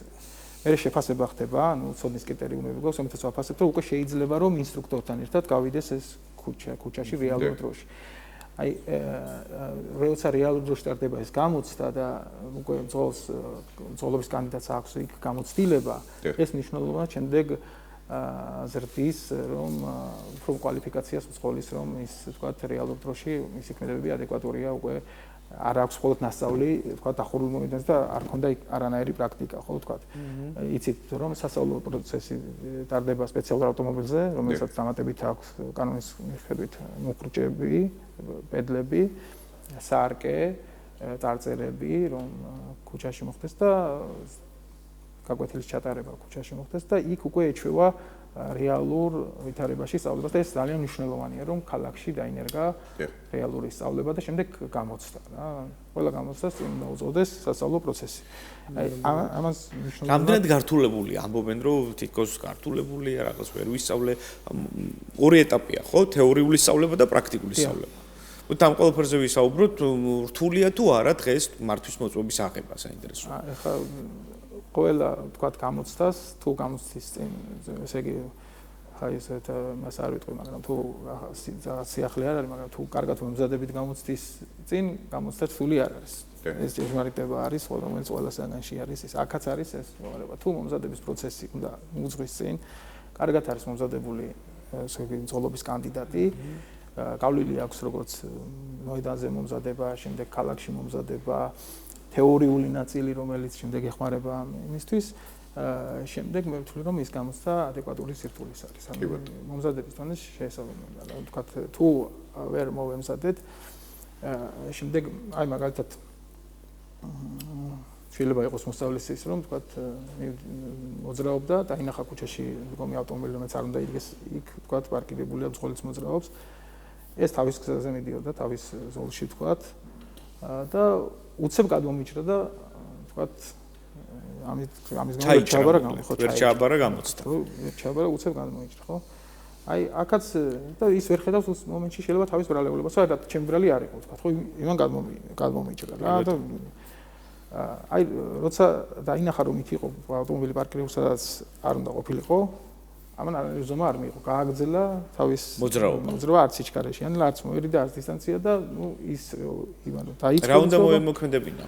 მერე შეფასება ხდება ანუ ცოდნის კრიტერიუმები გვაქვს ამიტომ ვაფასებთ რომ უკვე შეიძლება რომ ინსტრუქტორთან ერთად გავიდეს ეს ქუჩაში რეალურ დროში აი როცა რეალურ დროში ტარდება ეს გამოცდა და უკვე მძღოლობის კანდიდატს აქვს იქ გამოცდილება ეს მნიშვნელოვნად შემდეგ ზრდის რომ უფრო კვალიფიკაციას მძღოლის რომ ის თქვა რეალურ დროში მისი ქმედებები ადეკვატურია უკვე არ აქვს მხოლოდ ნასწავლი თქვა დახურულ მოედანზე და არ ქონდა არანაირი პრაქტიკა ხო თქვა იცით რომ სასწავლო პროცესი ტარდება სპეციალურ ავტომობილზე რომელსაც დამატებით აქვს კანონის მიხედვით მუხრუჭები პედლები საარკე წარწერები რომ ქუჩაში მოხდეს და გაკვეთილის ჩატარება ქუჩაში მოხდეს და იქ უკვე ეჩვევა რეალურ ვითარებაში სწავლებას და ეს ძალიან მნიშვნელოვანია რომ ქალაქში დაინერგა რეალური სწავლება და შემდეგ გამოცდა რა ყველა გამოცდას უნდა უწოდეს სასწავლო პროცესი აი ამას მნიშვნელოვნად რამდენად გართულებული ამბობენ რომ თითქოს გართულებულია რაღაც ვერ ვისწავლე ორი ეტაპია ხო თეორიული სწავლება და პრაქტიკული სწავლება უთამ ამ ყველაფერზე ვისაუბროთ რთულია თუ არა დღეს მართვის მოწვევის აღება საინტერესოა ეხლა ყველა თქვათ გამოცდას თუ გამოცდის წინ ესე იგი აი ესეთ მას არ ვიტყვი მაგრამ თუ რაღაც სიახლე არ არის მაგრამ თუ კარგად მომზადებით გამოცდის წინ გამოცდა რთული არ არის ეს ჭეშმარიტება არის რომელიც ყველა საგანში არის ეს აქაც არის ეს მოვალება თუ მომზადების პროცესი უნდა უძღვის წინ კარგად არის მომზადებული ესე იგი მძღოლობის კანდიდატი გავლილი აქვს როგორც მოედანზე მომზადება შემდეგ ქალაქში მომზადება თეორიული ნაწილი, რომელიც შემდეგ ეხმარება იმისთვის, შემდეგ მე ვთვლი, რომ ის გამოცდა ადეკვატური სირთულის არის. ანუ მომზადების დონე შეესაბამება. რა ვთქვათ, თუ ვერ მოვემზადეთ, შემდეგ აი მაგალითად შეიძლება იყოს მოსწავლეს ის რომ თქვა მოძრაობდა და ინახა ქუჩაში მდგომი ავტომობილი რომელიც არ უნდა იდგეს იქ თქვა პარკირებულია ბრძოლის მოძრაობს ეს თავის გზაზე მიდიოდა თავის ზოლში თქვა და უცებ გადმომიჭრა და თქვა ამის გამო ჩააბარა გამოცდა ჩააბარა უცებ გადმომიჭრა ხო აი აქაც და ის ვერ ხედავს ਉਸ მომენტში შეიძლება თავის ბრალეულობას საერთოდ ჩემი ბრალი არ იყო თქვა ხო იმან გადმომიჭრა რა და აი როცა დაინახა რომ იქ იყო ავტომობილი პარკირებული სადაც არ უნდა ყოფილიყო ამან არიზომა არ მიიღო გააგრძელა თავის მოძრაობა არც სიჩქარეში ან არც მოერიდა არც დისტანცია და ნუ ის იმანო დაიწყო რა უნდა მოემოქმედებინა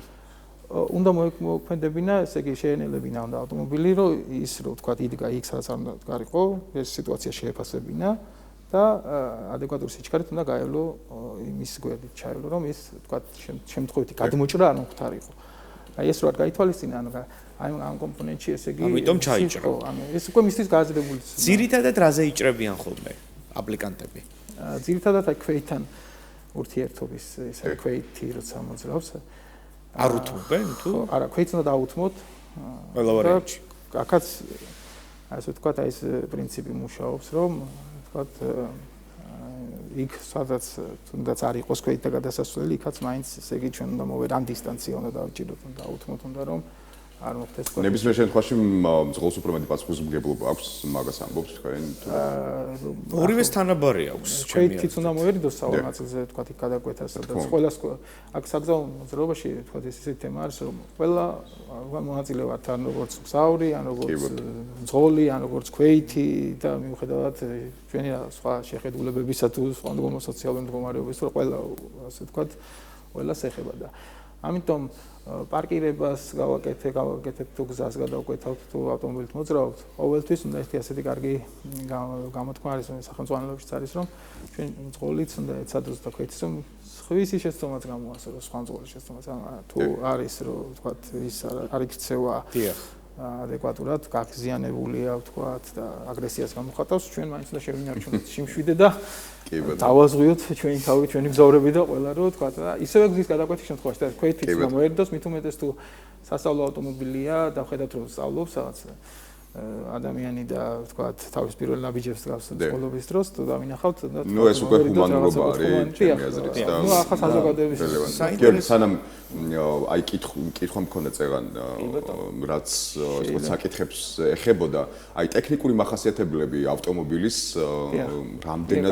უნდა მოქმედებინა ესე იგი შეენელებინა უნდა ავტომობილი რომ ის რო თქვა იდგა იქ სადაც არ უნდა გარიყო ეს სიტუაცია შეეფასებინა და ადეკვატური სიჩქარით უნდა გაევლო იმის გვერდით ჩაევლო რომ ის თქვა შემთხვევითი გადმოჭრა არ მოხდარიყო აი ეს რო არ გაითვალისწინა ანუ აი ამ კომპონენტში ესე იგი ამიტომ ჩაიჭრა ანუ ეს უკვე მისთვის გააზრებული ძირითადად რაზე იჭრებიან ხოლმე აპლიკანტები ძირითადად აი ქვეითთან ურთიერთობის ეს აი ქვეითი როცა მოძრაობს არ უთმობენ თუ არა ქვეითს უნდა დაუთმოთ ყველა ვარიანტში აქაც ასე ვთქვათ აი ეს პრინციპი მუშაობს რომ ვთქვათ იქ სადაც თუნდაც არ იყოს ქვეით და გადასასვლელი იქაც მაინც ესე იგი ჩვენ უნდა მოვერ ამ დისტანცია უნდა დავჭიროთ და დაუთმოთ უნდა რომ არ მოხდეს ხო ნებისმიერ შემთხვევაში მძღოლს უფრო მეტი პასუხისმგებლობა აქვს მაგას ამბობთ თქვენ ორივეს თანაბარი აქვს ქვეითიც უნდა მოერიდოს სავალ ნაწილზე თქვა იქ გადაკვეთას და ყველას აქ საგზაო მოძრაობაში თქვა ეს ისეთი თემა არის რომ ყველა მონაწილე ვართ ან როგორც მგზავრი ან როგორც მძღოლი ან როგორც ქვეითი და მიუხედავად ჩვენი სხვა შეხედულებებისა თუ სხვა სოციალური მდგომარეობის რომ ყველა ასე თქვა ყველას ეხება და ამიტომ პარკირებას გავაკეთებ თუ გზას გადავკვეთავთ თუ ავტომობილით მოძრაობთ ყოველთვის უნდა ერთი ასეთი კარგი გამოთქმა არის სახელმწიფოებშიც არის რომ ჩვენ მძღოლიც უნდა ეცადოს და ქვეითს რომ სხვისი შეცდომაც გამოასწოროს სხვა მძღოლის შეცდომაც თუ არის რომ თქვა ის არ იქცევა ადეკვატურად გაღიზიანებულია ვთქვათ და აგრესიას გამოხატავს ჩვენ მაინც უნდა შევინარჩუნოთ სიმშვიდე და დავაზღვიოთ ჩვენი თავი ჩვენი მგზავრები და ყველა რომ ვთქვათ და ისევე გზის გადაკვეთის შემთხვევაში და ქვეითიც გამოერიდოს მით უმეტეს თუ სასწავლო ავტომობილია და ხედავთ რომ სწავლობს რაღაც ადამიანი და ვთქვათ თავის პირველ ნაბიჯებს გავს სკოლობის დროს თუ დავინახავთ და ნუ ეს უკვე ჰუმანურობა არის ჩემი აზრით და ნუ ახლა საზოგადოების გიორგი სანამ აი კითხვა მქონდა წეგან რაც ვთქვათ საკითხებს ეხებოდა აი ტექნიკური მახასიათებლები ავტომობილის რამდენად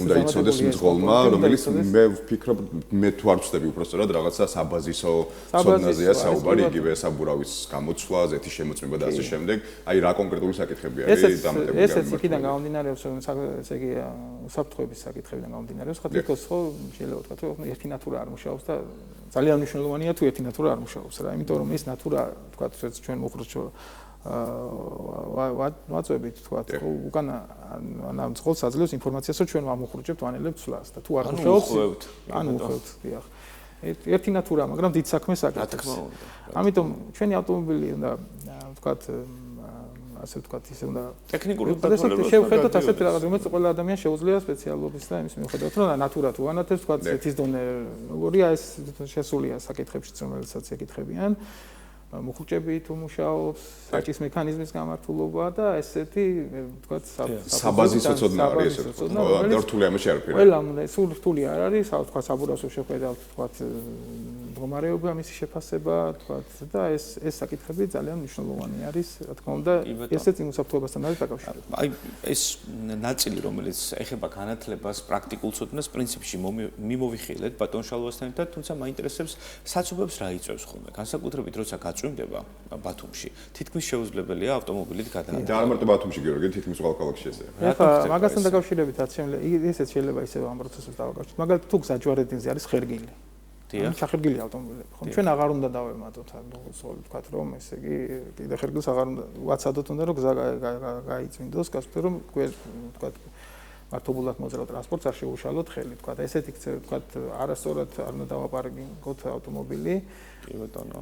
უნდა იცოდეს მძღოლმა რომელიც მე ვფიქრობ მე თუ არ ვწდები უბრალოდ რაღაცა საბაზისო ცოდნაზეა საუბარი იგივე საბურავის გამოცვლა ზეთის შემოწმება და ასე შემდეგ აი რა კონკრეტული საკითხები არის დამატებული ესეც იქიდან გამომდინარეობს ესე იგი უსაფრთხოების საკითხებიდან გამომდინარეობს ხა თვითონ ხო შეიძლება ვთქვათ რომ ერთი ნატურა არ მუშაობს და ძალიან მნიშვნელოვანია თუ ერთი ნატურა არ მუშაობს რა იმიტომ რომ ეს ნატურა ვთქვათ ჩვენ მოხრჩო ვაწვევით ვთქვათ უკან ამ წყოლს აძლევს ინფორმაციას რომ ჩვენ ამოხრჩებთ ვანელებთ ცვლას და თუ არ მუშაობს ანუ უხევთ დიახ ერთი ნატურა მაგრამ დიდ საქმეს აკეთებს ამიტომ ჩვენი ავტომობილი უნდა ვთქვათ ასე ვთქვათ ისე უნდა ტექნიკური შევხედოთ ასეთ რაღაც რომელიც ყველა ადამიანს შეუძლია სპეციალობის და იმის მიუხედავად რომ ნატურა თუ ანათებს ვთქვათ ზეთის დონე როგორია ეს შესულია საკითხებშიც რომელსაც ეკითხებიან მოხუჭები თუ მუშაობს საჭის მექანიზმის გამართულობა და ესეთი ვთქვათ საბაზისო ცოდნა არის ესე და რთული ამაში არ ვფიქრობ ყველა სულ რთული არ არის ვთქვათ საბურაოს შეხედავთ ვთქვათ მდგომარეობა მისი შეფასება ვთქვათ და ეს საკითხები ძალიან მნიშვნელოვანი არის რა თქმა უნდა ესეც იმ უსაფრთხოებასთან არის დაკავშირებული აი ეს ნაწილი რომელიც ეხება განათლებას პრაქტიკულ ცოდნას პრინციპში მიმოვიხილეთ ბატონ შალვასთან ერთად თუმცა მაინტერესებს საცობებს რა იწევს ხოლმე განსაკუთრებით როცა გაწვიმდება ბათუმში თითქმის შეუძლებელია ავტომობილით გადაადგება და არ მარტო ბათუმში გიორგი თითქმის ყველა ქალაქში ესეა ეხლა მაგასთან დაკავშირებითაც ესეც შეიძლება ისევ ამ პროცესებს დავაკავშიროთ მაგალითად თუ გზაჯვარედინზე არის ხერგილი ჩახერგილი ავტომობილები ხო ჩვენ აღარ უნდა დავემატოთ ვთქვათ რომ ესე იგი კიდე ხერგილს აღარ უნდა ვაცადოთ უნდა რომ გზა გაიწმინდოს გასწორ რომ ვთქვათ მართობულად მოძრავ ტრანსპორტს არ შეუშალოთ ხელი, თქვა ესეთი თქვა არასწორად არ უნდა დავაპარკინგოთ ავტომობილი. კი ბატონო.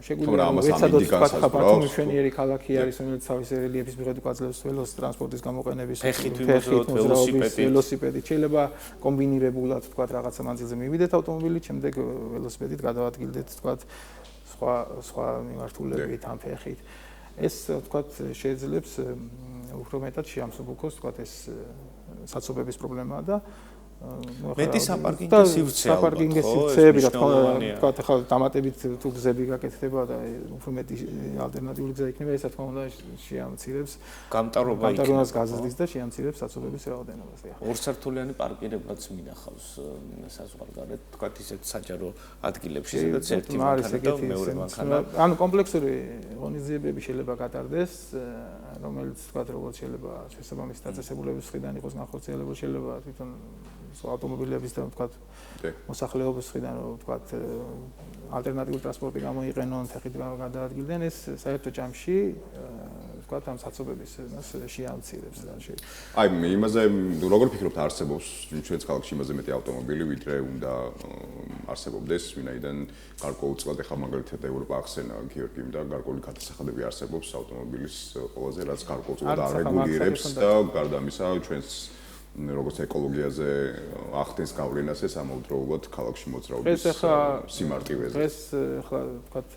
შეგვიძლია ვეცადოთ თქვა ბათუმი მშვენიერი ქალაქი არის, რომელიც თავისი რელიეფის მიხედვით გვაძლევს ველოს ტრანსპორტის გამოყენების, ფეხით ვიმოძრავოთ, ველოსიპედით. შეიძლება კომბინირებულად თქვა რაღაცა მანძილზე მივიდეთ ავტომობილით, შემდეგ ველოსიპედით გადავადგილდეთ თქვა სხვა მიმართულებით ამ ფეხით. ეს თქვა შეიძლება უფრო მეტად შეამსუბუქოს თქვა ეს საცობების პრობლემაა და მეტი საპარკინგო სივრცე ალბათ, საპარკინგო სივრცეები რა თქმა უნდა, თქვა ახლა დამატებით თუ გზები გაკეთდება და უფრო მეტი ალტერნატიული გზა იქნება, ეს რა თქმა უნდა შეამცირებს გამტარობას გაზრდის და შეამცირებს საცობების რაოდენობას. ორსართულიანი პარკირებაც მინახავს საზღვარგარეთ, თქვა ისეთ საჯარო ადგილებში, სადაც ერთი მანქანა და მეორე მანქანა. ანუ კომპლექსური ღონისძიებები შეიძლება გატარდეს, რომელიც თქვა როგორც შეიძლება შესაბამისი დაწესებულების მხრიდან იყოს განხორციელებული, შეიძლება თვითონ ავტომობილების და თქვა მოსახლეობის მხრიდან თქვა ალტერნატიული ტრანსპორტი გამოიყენონ, ფეხით გადაადგილდნენ, ეს საერთო ჯამში თქვა ამ საცობების შეამცირებს რა შეიძლება. აი იმაზე როგორ ფიქრობთ არსებობს ჩვენს ქალაქში იმაზე მეტი ავტომობილი ვიდრე უნდა არსებობდეს, ვინაიდან გარკვეულწილად ახლა მაგალითად ევროპა ახსენა გიორგიმ და გარკვეული გადასახადები არსებობს ავტომობილის ყველაზე რაც გარკვეულწილად არეგულირებს და გარდა ამისა ჩვენს როგორც ეკოლოგიაზე ახდენს გავლენას ეს ამავდროულად ქალაქში მოძრაობის სიმარტივეზე. ეს ახლა ვთქვათ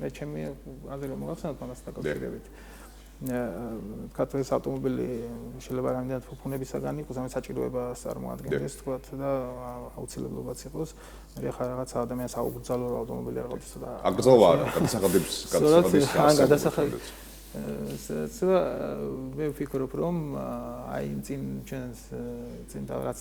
მე ჩემი აზრი მოგახსენოთ მაგას დაკავშირებით. ვთქვათ ეს ავტომობილი შეიძლება რამდენად ფუფუნებისაგან იყოს, ამას საჭიროებას წარმოადგენს ვთქვათ და აუცილებლობაც იყოს. მე ხარ რაღაცა ადამიანს აუგზავნო ავტომობილი არ ყავს და აკრძალვა არა, გადასახადების გადასახადების მე ვფიქრობ რომ აი წინ ჩვენს წინ და რაც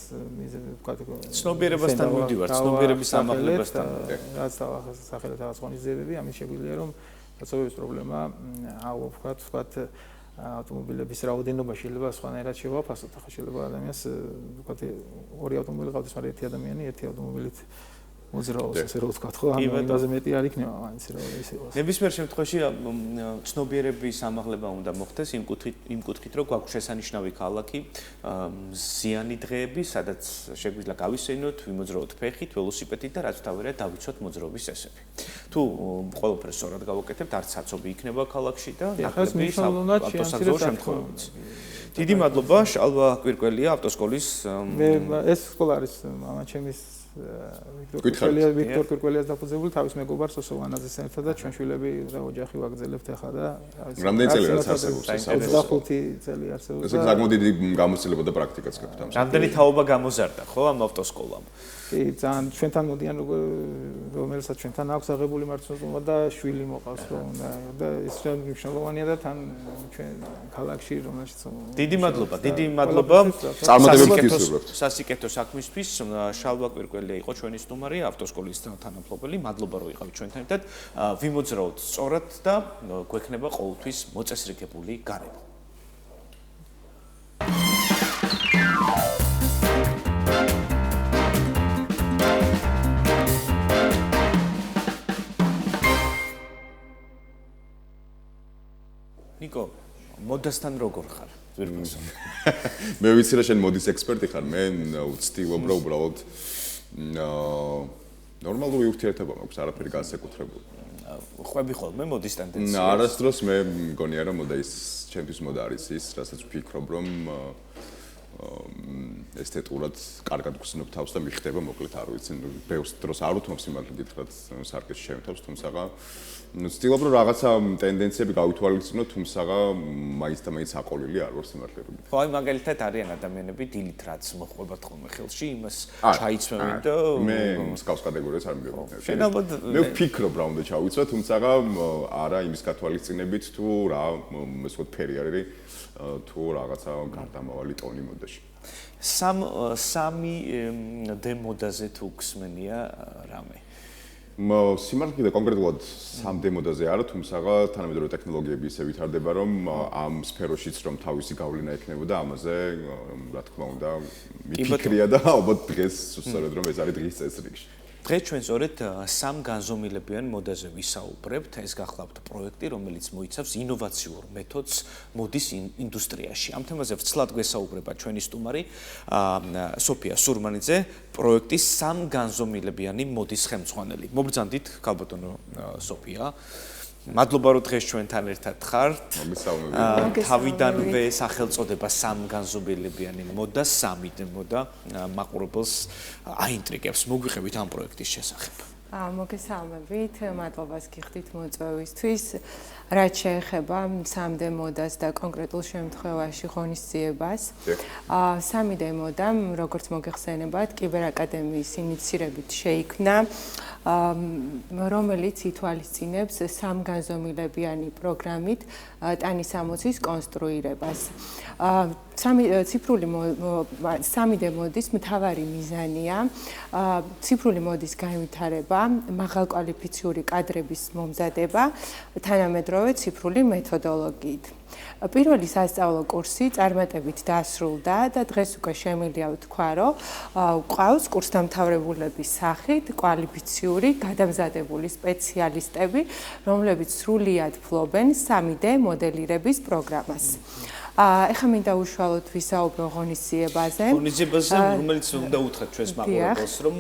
ვთქვათ ცნობიერებასთან მივდივართ, ცნობიერების ამაღლებასთან. რაც სახელად რაღაც ღონისძიებები, ამის შეგვიძლია რომ საცობების პრობლემა ვთქვათ ავტომობილების რაოდენობა შეიძლება სხვანაირად შევაფასოთ. ახლა შეიძლება ადამიანს ვთქვათ ორი ავტომობილი ყავდეს, მაგრამ ერთი ადამიანი ერთი ავტომობილით მოძრაობს, ესე რომ ვთქვათ, ხო? ანუ იმაზე მეტი არ იქნება მაინც რა ის იყოს. ნებისმიერ შემთხვევაში ცნობიერების ამაღლება უნდა მოხდეს იმ კუთხით, რომ გვაქვს შესანიშნავი ქალაქი, ზიანი დღეები, სადაც შეგვიძლია გავისეინოთ, ვიმოძრაოთ ფეხით, ველოსიპედით და რაც თავარია დავიცვათ მოძრაობის წესები. თუ ყველაფერს სწორად გავაკეთებთ, არც საცობი იქნება ქალაქში და ნაკლები ავტოსაგზაო შემთხვევებიც. დიდი მადლობა, შალვა კვირკველია ავტოსკოლის ეს სკოლა არის მამაჩემის ვიქტორ კვირკველიას დაფუძნებული თავის მეგობარ სოსოვანაძეს ერთად და ჩვენ შვილები და ოჯახი ვაგრძელებთ ახლა და რამდენი წელი რაც არსებობს ეს 25 წელი არსებობს ეს საკმაოდ დიდი გამოცდილება და პრაქტიკაც გაქვთ ამ რამდენი თაობა გამოზარდა ხო ამ ავტოსკოლამ კი ძალიან ჩვენთან მოდიან რომელსაც ჩვენთან აქვს აღებული მართლობა და შვილი მოყავს რომ და ეს მნიშვნელოვანია და თან ჩვენ ქალაქში რომელშიც დიდი მადლობა წარმატებებს გისურვებთ სასიკეთო საქმისთვის შალვა კვირკველია იყო ჩვენი სტუმარი ავტოსკოლის თანამფლობელი მადლობა რომ იყავით ჩვენთან ერთად ვიმოძრაოთ სწორად და გვექნება ყოველთვის მოწესრიგებული გარემო ნიკო, მოდასთან როგორ ხარ? ვირბასო. მე ვიცი რა შენ მოდის ექსპერტი ხარ, მე ვცდილობ რა უბრალოდ ნორმალური ურთიერთობა მაქვს, არაფერი განსაკუთრებული. ხვები ხოლმე მოდის ტენდენცია. არასდროს მე მგონია რომ მოდა ის ჩემთვის მოდა არის ის, რასაც ვფიქრობ რომ ესთეტურად კარგად გხსნობ თავს და მიხდება მოკლედ არ ვიცი, ბევრ დროს არ უთმობს იმალ გითხრათ სარკეში შემთავს, თუმცა ვცდილობ რომ რაღაცა ტენდენციები გავითვალისწინო, თუმცა მაინც და მაინც აყოლილი არ ვარ სიმართლე. ხო, აი მაგალითად არიან ადამიანები დილით რაც მოხდებათ ხოლმე ხელში, იმას ჩაიცმევენ და მე მსგავს კატეგორიას არ მივიღებ. მე ვფიქრობ რა უნდა ჩავიცვა, თუმცა არა იმის გათვალისწინებით თუ რა ესე ვთქვათ ფერი არის თუ რაღაცა გარდამავალი ტონი მოდაში. სამი დემოდაზე თუ გსმენია რამე. სიმართლე და კონკრეტულად სამ დემოდაზე არა, თუმცა თანამედროვე ტექნოლოგიები ისე ვითარდება, რომ ამ სფეროშიც რომ თავისი გავლენა ექნებოდა ამაზე, რა თქმა უნდა, მიფიქრია და ალბათ დღეს სწორედ რომ ეს არის დღის წესრიგში. დღეს ჩვენ სწორედ სამ განზომილებიან მოდაზე ვისაუბრებთ. ეს გახლავთ პროექტი, რომელიც მოიცავს ინოვაციურ მეთოდს მოდის ინდუსტრიაში. ამ თემაზე ვცლად გვესაუბრება ჩვენი სტუმარი სოფია სურმანიძე, პროექტის სამ განზომილებიანი მოდის ხელმძღვანელი. მოგბრძანდით, ქალბატონო სოფია. მადლობა რომ დღეს ჩვენთან ერთად ხართ. თავიდანვე სახელწოდება სამ განზომილებიანი მოდა, სამი მოდა მაყურებელს აინტრიგებს. მოგვიყევით ამ პროექტის შესახებ. მოგესალმებით, მადლობას გიხდით მოწვევისთვის. რაც შეეხება 3D მოდას და კონკრეტულ შემთხვევაში ღონისძიებას. 3D მოდამ, როგორც მოგეხსენებათ, კიბერაკადემიის ინიცირებით შეიქმნა, რომელიც ითვალისწინებს სამგანზომილებიანი პროგრამით ტანის ამოცის კონსტრუირებას. 3D მოდის მთავარი მიზანია ციფრული მოდის განვითარება, მაღალკვალიფიციური კადრების მომზადება, თანამედროვე ციფრული მეთოდოლოგიით. პირველი სასწავლო კურსი წარმატებით დასრულდა და დღეს უკვე შემიძლია ვთქვა, რომ გვყავს კურსდამთავრებულების სახით კვალიფიციური გადამზადებული სპეციალისტები, რომლებიც სრულიად ფლობენ 3D მოდელირების პროგრამას. ეხლა მინდა უშუალოდ ვისაუბრო ღონისძიებაზე. ღონისძიებაზე, რომელიც უნდა უთხრათ ჩვენს მაყურებელს, რომ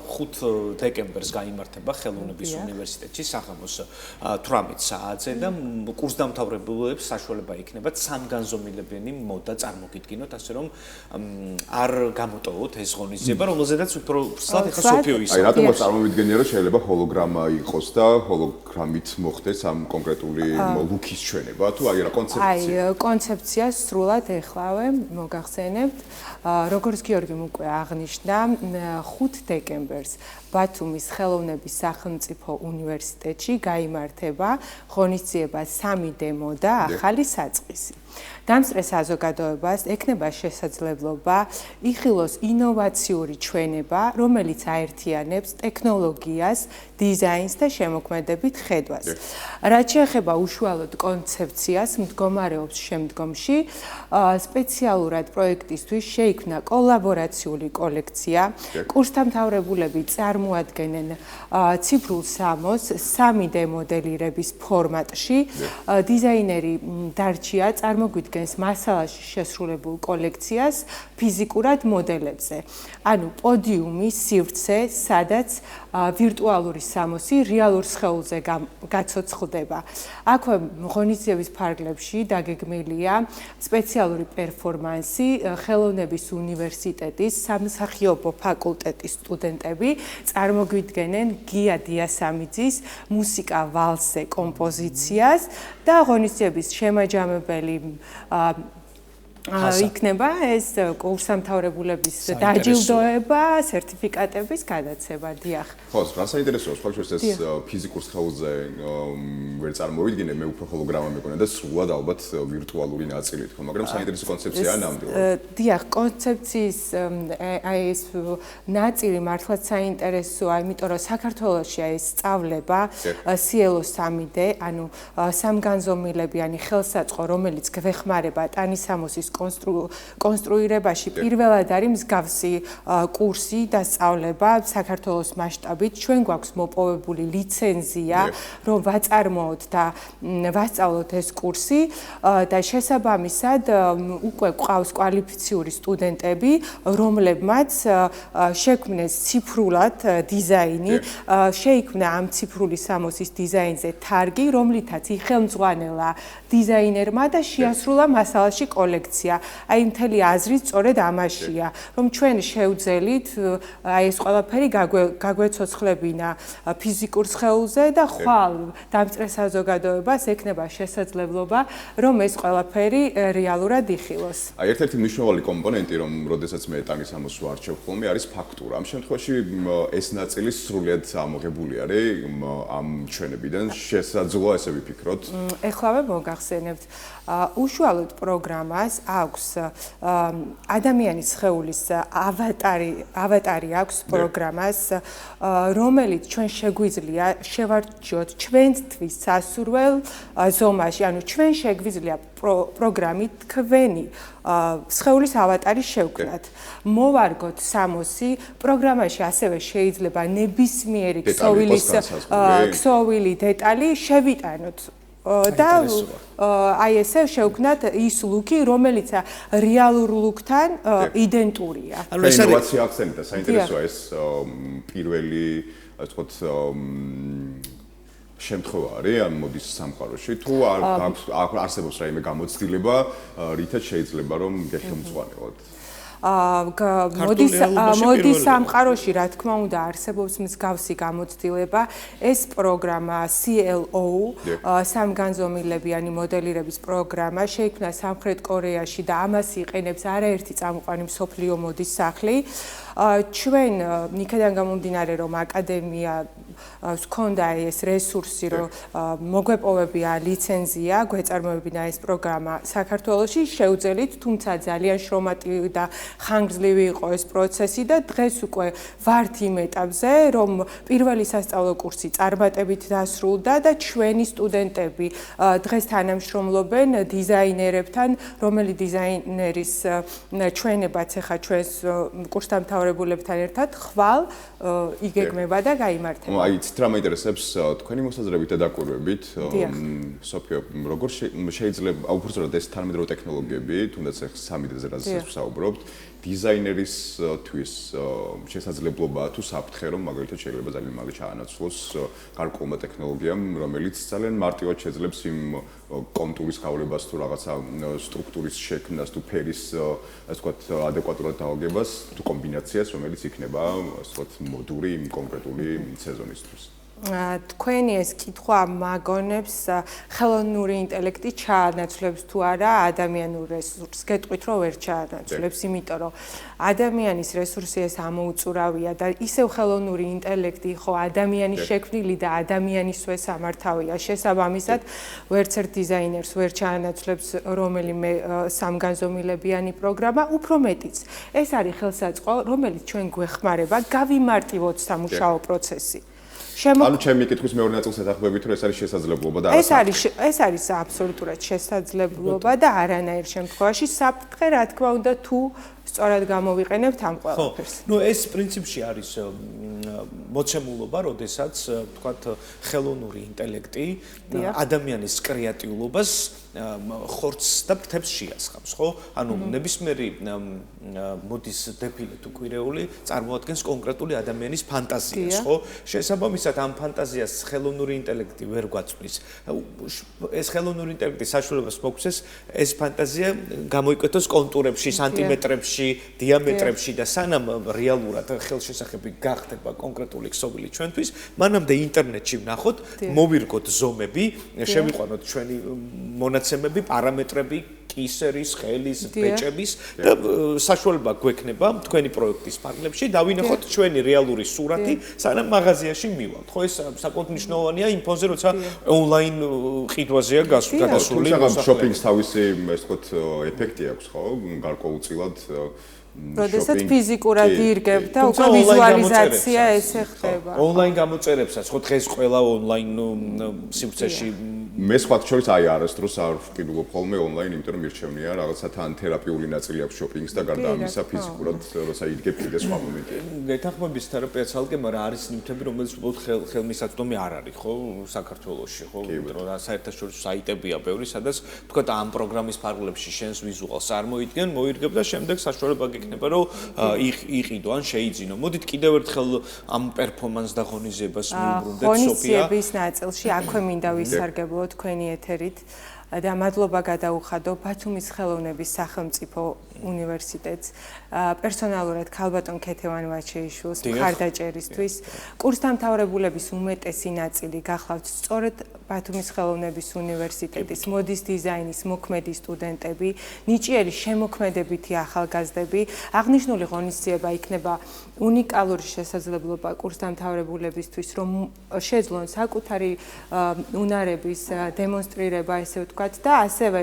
5 დეკემბერს გაიმართება ხელოვნების უნივერსიტეტში საღამოს 18 საათზე და კურსდამთავრებულებს საშუალება იქნებათ სამგანზომილებიანი მოდა წარმოგიდგინოთ, ასე რომ არ გამოტოვოთ ეს ღონისძიება, რომელზედაც უფრო სლად ეხლა სოფიო ისაა. აი, რატომ წარმოვიდგენია, რომ შეიძლება ჰოლოგრამა იყოს და ჰოლოგრამით მოხდეს ამ კონკრეტული ლუკის ჩვენება, თუ აი რა კონცეფცია? აი, კონცეფცია სრულად ეხლავე მოგახსენებთ, როგორც გიორგიმ უკვე აღნიშნა, 5 დეკემბერს ბათუმის ხელოვნების სახელმწიფო უნივერსიტეტში გაიმართება ღონისძიება 3D მოდა ახალი საწყისი. დამსწრე საზოგადოებას ექნება შესაძლებლობა იხილოს ინოვაციური ჩვენება, რომელიც აერთიანებს ტექნოლოგიას, დიზაინს და შემოქმედებით ხედვას. რაც შეეხება უშუალოდ კონცეფციას, მდგომარეობს შემდგომში, სპეციალურად პროექტისთვის შეიქმნა კოლაბორაციული კოლექცია, კურსდამთავრებულები წარმოადგენენ ციფრულ სამოს 3D მოდელირების ფორმატში, დიზაინერი დარჩია წარმოგვიდგენს მასალაში შესრულებულ კოლექციას ფიზიკურად მოდელებზე. ანუ პოდიუმი, სივრცე, სადაც ვირტუალური სამოსი რეალურ სხეულზე გაცოცხლდება. აქვე ღონისძიების ფარგლებში დაგეგმილია სპეციალური პერფორმანსი ხელოვნების უნივერსიტეტის სამსახიობო ფაკულტეტის სტუდენტები წარმოგვიდგენენ გია დიასამიძის მუსიკა ვალსზე კომპოზიციას და ღონისძიების შემაჯამებელი იქნება ეს კურსდამთავრებულების დაჯილდოება, სერტიფიკატების გადაცემა, დიახ. ხო, რა საინტერესოა, სხვაგვარად ეს ფიზიკურ სხეულზე ვერ წარმოვიდგინე, მე უფრო ჰოლოგრამა მეკონა და სრულად ალბათ ვირტუალური ნაწილი თქო, მაგრამ საინტერესო კონცეფციაა ნამდვილად. დიახ, კონცეფციის აი ეს ნაწილი მართლაც საინტერესოა, იმიტომ რომ საქართველოში ეს სწავლება CLO 3D, ანუ სამგანზომილებიანი ხელსაწყო, რომელიც გვეხმარება ტანის ამოსის კონსტრუირებაში პირველად არის მსგავსი კურსი და სწავლება საქართველოს მასშტაბით. ჩვენ გვაქვს მოპოვებული ლიცენზია, რომ ვაწარმოოთ და ვასწავლოთ ეს კურსი და შესაბამისად უკვე გვყავს კვალიფიციური სტუდენტები, რომლებმაც შექმნეს ციფრულად დიზაინი, შეიქმნა ამ ციფრული სამოსის დიზაინზე თარგი, რომლითაც იხელმძღვანელა დიზაინერმა და შეასრულა მასალაში კოლექცია. აი მთელი აზრი სწორედ ამაშია, რომ ჩვენ შევძელით აი ეს ყველაფერი გაგვეცოცხლებინა ფიზიკურ სხეულზე და ხვალ დამწრე საზოგადოებას ექნება შესაძლებლობა, რომ ეს ყველაფერი რეალურად იხილოს. აი ერთ-ერთი მნიშვნელოვანი კომპონენტი, რომ როდესაც მე ტანის ამოს ვარჩევ ხოლმე, არის ფაქტურა. ამ შემთხვევაში ეს ნაწილი სრულიად ამოღებული არის ამ ჩვენებიდან. შესაძლოა ესე ვიფიქროთ. ეხლავე მოგახსენებთ უშუალოდ პროგრამას აქვს ადამიანის სხეულის ავატარი აქვს პროგრამას, რომელიც ჩვენ შეგვიძლია შევარჯიოთ ჩვენთვის სასურველ ზომაში, ანუ ჩვენ შეგვიძლია პროგრამით თქვენი სხეულის ავატარი შევქმნათ. მოვარგოთ სამოსი, პროგრამაში ასევე შეიძლება ნებისმიერი ქსოვილი დეტალი შევიტანოთ. და აი ესე შევქმნათ ის ლუკი, რომელიც რეალურ ლუკთან იდენტურია. ანუ ეს ინოვაცია აქცენტი და საინტერესოა ეს პირველი, ასე ვთქვათ, შემთხვევა არის ან მოდის სამყაროში თუ არსებობს რაიმე გამოცდილება, რითაც შეიძლება რომ გეხელმძღვანელოთ. მოდის სამყაროში, რა თქმა უნდა, არსებობს მსგავსი გამოცდილება. ეს პროგრამა CLO, სამგანზომილებიანი მოდელირების პროგრამა, შეიქმნა სამხრეთ კორეაში და ამას იყენებს არაერთი წამყვანი მსოფლიო მოდის სახლი. ჩვენ იქიდან გამომდინარე, რომ აკადემია ჰქონდა ეს რესურსი, რომ მოგვეპოვებია ლიცენზია, გვეწარმოებინა ეს პროგრამა საქართველოში, შევძელით, თუმცა ძალიან შრომატი და ხანგრძლივი იყო ეს პროცესი და დღეს უკვე ვართ იმ ეტაპზე, რომ პირველი სასწავლო კურსი წარმატებით დასრულდა და ჩვენი სტუდენტები დღეს თანამშრომლობენ დიზაინერებთან, რომელი დიზაინერის ჩვენებაც ახლა ჩვენს კურსდამთავრებულებთან ერთად ხვალ იგეგმება და გაიმართება. აი, ცით რა მაინტერესებს თქვენი მოსაზრებით და დაკვირვებით, სოფიო, როგორ შეიძლება, უბრალოდ ეს თანამედროვე ტექნოლოგიები, თუნდაც 3D-ზე რაზეც ვსაუბრობთ, დიზაინერისთვის შესაძლებლობაა თუ საფრთხე, რომ მაგალითად შეიძლება ძალიან მალე ჩაანაცვლოს გარკვეულმა ტექნოლოგიამ, რომელიც ძალიან მარტივად შეძლებს იმ კონტურის გავლებას თუ რაღაცა სტრუქტურის შექმნას თუ ფერის, ასე ვთქვათ, ადეკვატურად დაალგებას თუ კომბინაციას, რომელიც იქნება, ასე ვთქვათ, მოდური იმ კონკრეტული სეზონისთვის. თქვენი ეს კითხვა მაგონებს ხელოვნური ინტელექტი ჩაანაცვლებს თუ არა ადამიანურ რესურსს. გეტყვით, რომ ვერ ჩაანაცვლებს, იმიტომ რომ ადამიანის რესურსი ეს ამოუწურავია და ისევ ხელოვნური ინტელექტი ხო ადამიანის შექმნილი და ადამიანისვე სამართავია. შესაბამისად, ვერც ერთ დიზაინერს ვერ ჩაანაცვლებს რომელიმე სამგანზომილებიანი პროგრამა, უფრო მეტიც. ეს არის ხელსაწყო, რომელიც ჩვენ გვეხმარება გავიმარტივოთ სამუშაო პროცესი. ანუ ჩემი კითხვის მეორე ნაწილს ეთახმებით, რომ ეს არის შესაძლებლობა და ეს არის აბსოლუტურად შესაძლებლობა და არანაირ შემთხვევაში საფრთხე, რა თქმა უნდა, თუ სწორად გამოვიყენებთ ამ ყველაფერს. ნუ ეს პრინციპში არის მოცემულობა, როდესაც თქვათ ხელოვნური ინტელექტი ადამიანის კრეატიულობას ხორცს და ფრთებს შეასხამს, ხო? ანუ ნებისმიერი მოდის დეფილე თუ კვირეული წარმოადგენს კონკრეტული ადამიანის ფანტაზიას, ხო? შესაბამისად ამ ფანტაზიას ხელოვნური ინტელექტი ვერ გვაწვდის. ეს ხელოვნური ინტელექტი საშუალებას მოგცეს ეს ფანტაზია გამოიკეთოს კონტურებში, სანტიმეტრებში, დიამეტრებში და სანამ რეალურად ხელშესახები გახდება კონკრეტული ქსოვილი ჩვენთვის, მანამდე ინტერნეტში ვნახოთ, მოვირგოთ ზომები, შევიყვანოთ ჩვენი მონაცემები, პარამეტრები, კისერის, ხელის, ბეჭების და საშუალება გვექნება თქვენი პროექტის ფარგლებში დავინახოთ ჩვენი რეალური სურათი, სანამ მაღაზიაში მივალთ. ხო, ეს საკმაოდ მნიშვნელოვანია იმ ფონზე, როცა ონლაინ ყიდვაზეა გადასული. შოპინგს თავისი, ასე ვთქვათ, ეფექტი აქვს, ხო? გარკვეულწილად როდესაც ფიზიკურად ირგებ და უკვე ვიზუალიზაცია ესე ხდება. ონლაინ გამოწერებსაც, ხო დღეს ყველა ონლაინ სივრცეში მე სხვათა შორის აი არასდროს არ ვყიდულობ ხოლმე ონლაინ, იმიტომ რომ მირჩევნია რაღაცა თან თერაპიული ნაწილი აქვს შოპინგს და გარდა ამისა ფიზიკურად როცა იდგებ კიდე სხვა მომენტია. გეთანხმების თერაპია ცალკე, მაგრამ არის ნივთები, რომელიც უბრალოდ ხელმისაწვდომი არ არის, ხო, საქართველოში, ხო, იმიტომ რომ საერთაშორისო საიტებია ბევრი, სადაც თქვა ამ პროგრამის ფარგლებში შენს ვიზუალს არ მოიდგენ, მოირგებ და შემდეგ საშუალება გექნება, რომ იყიდო ან შეიძინო. მოდით კიდევ ერთხელ ამ პერფორმანს და ღონისძიებას მივუბრუნდეთ, სოფია. ღონისძიების ნაწილში აქვე მინდა ვისარგებლო თქვენი ეთერით და მადლობა გადაუხადო ბათუმის ხელოვნების სახელმწიფო უნივერსიტეტს, პერსონალურად ქალბატონ ქეთევან ვაჩეიშვილს მხარდაჭერისთვის. კურსდამთავრებულების უმეტესი ნაწილი გახლავთ სწორედ ბათუმის ხელოვნების უნივერსიტეტის მოდის დიზაინის მოქმედი სტუდენტები, ნიჭიერი შემოქმედებითი ახალგაზრდები. აღნიშნული ღონისძიება იქნება უნიკალური შესაძლებლობა კურსდამთავრებულებისთვის, რომ შეძლონ საკუთარი უნარების დემონსტრირება, ესე ვთქვათ, და ასევე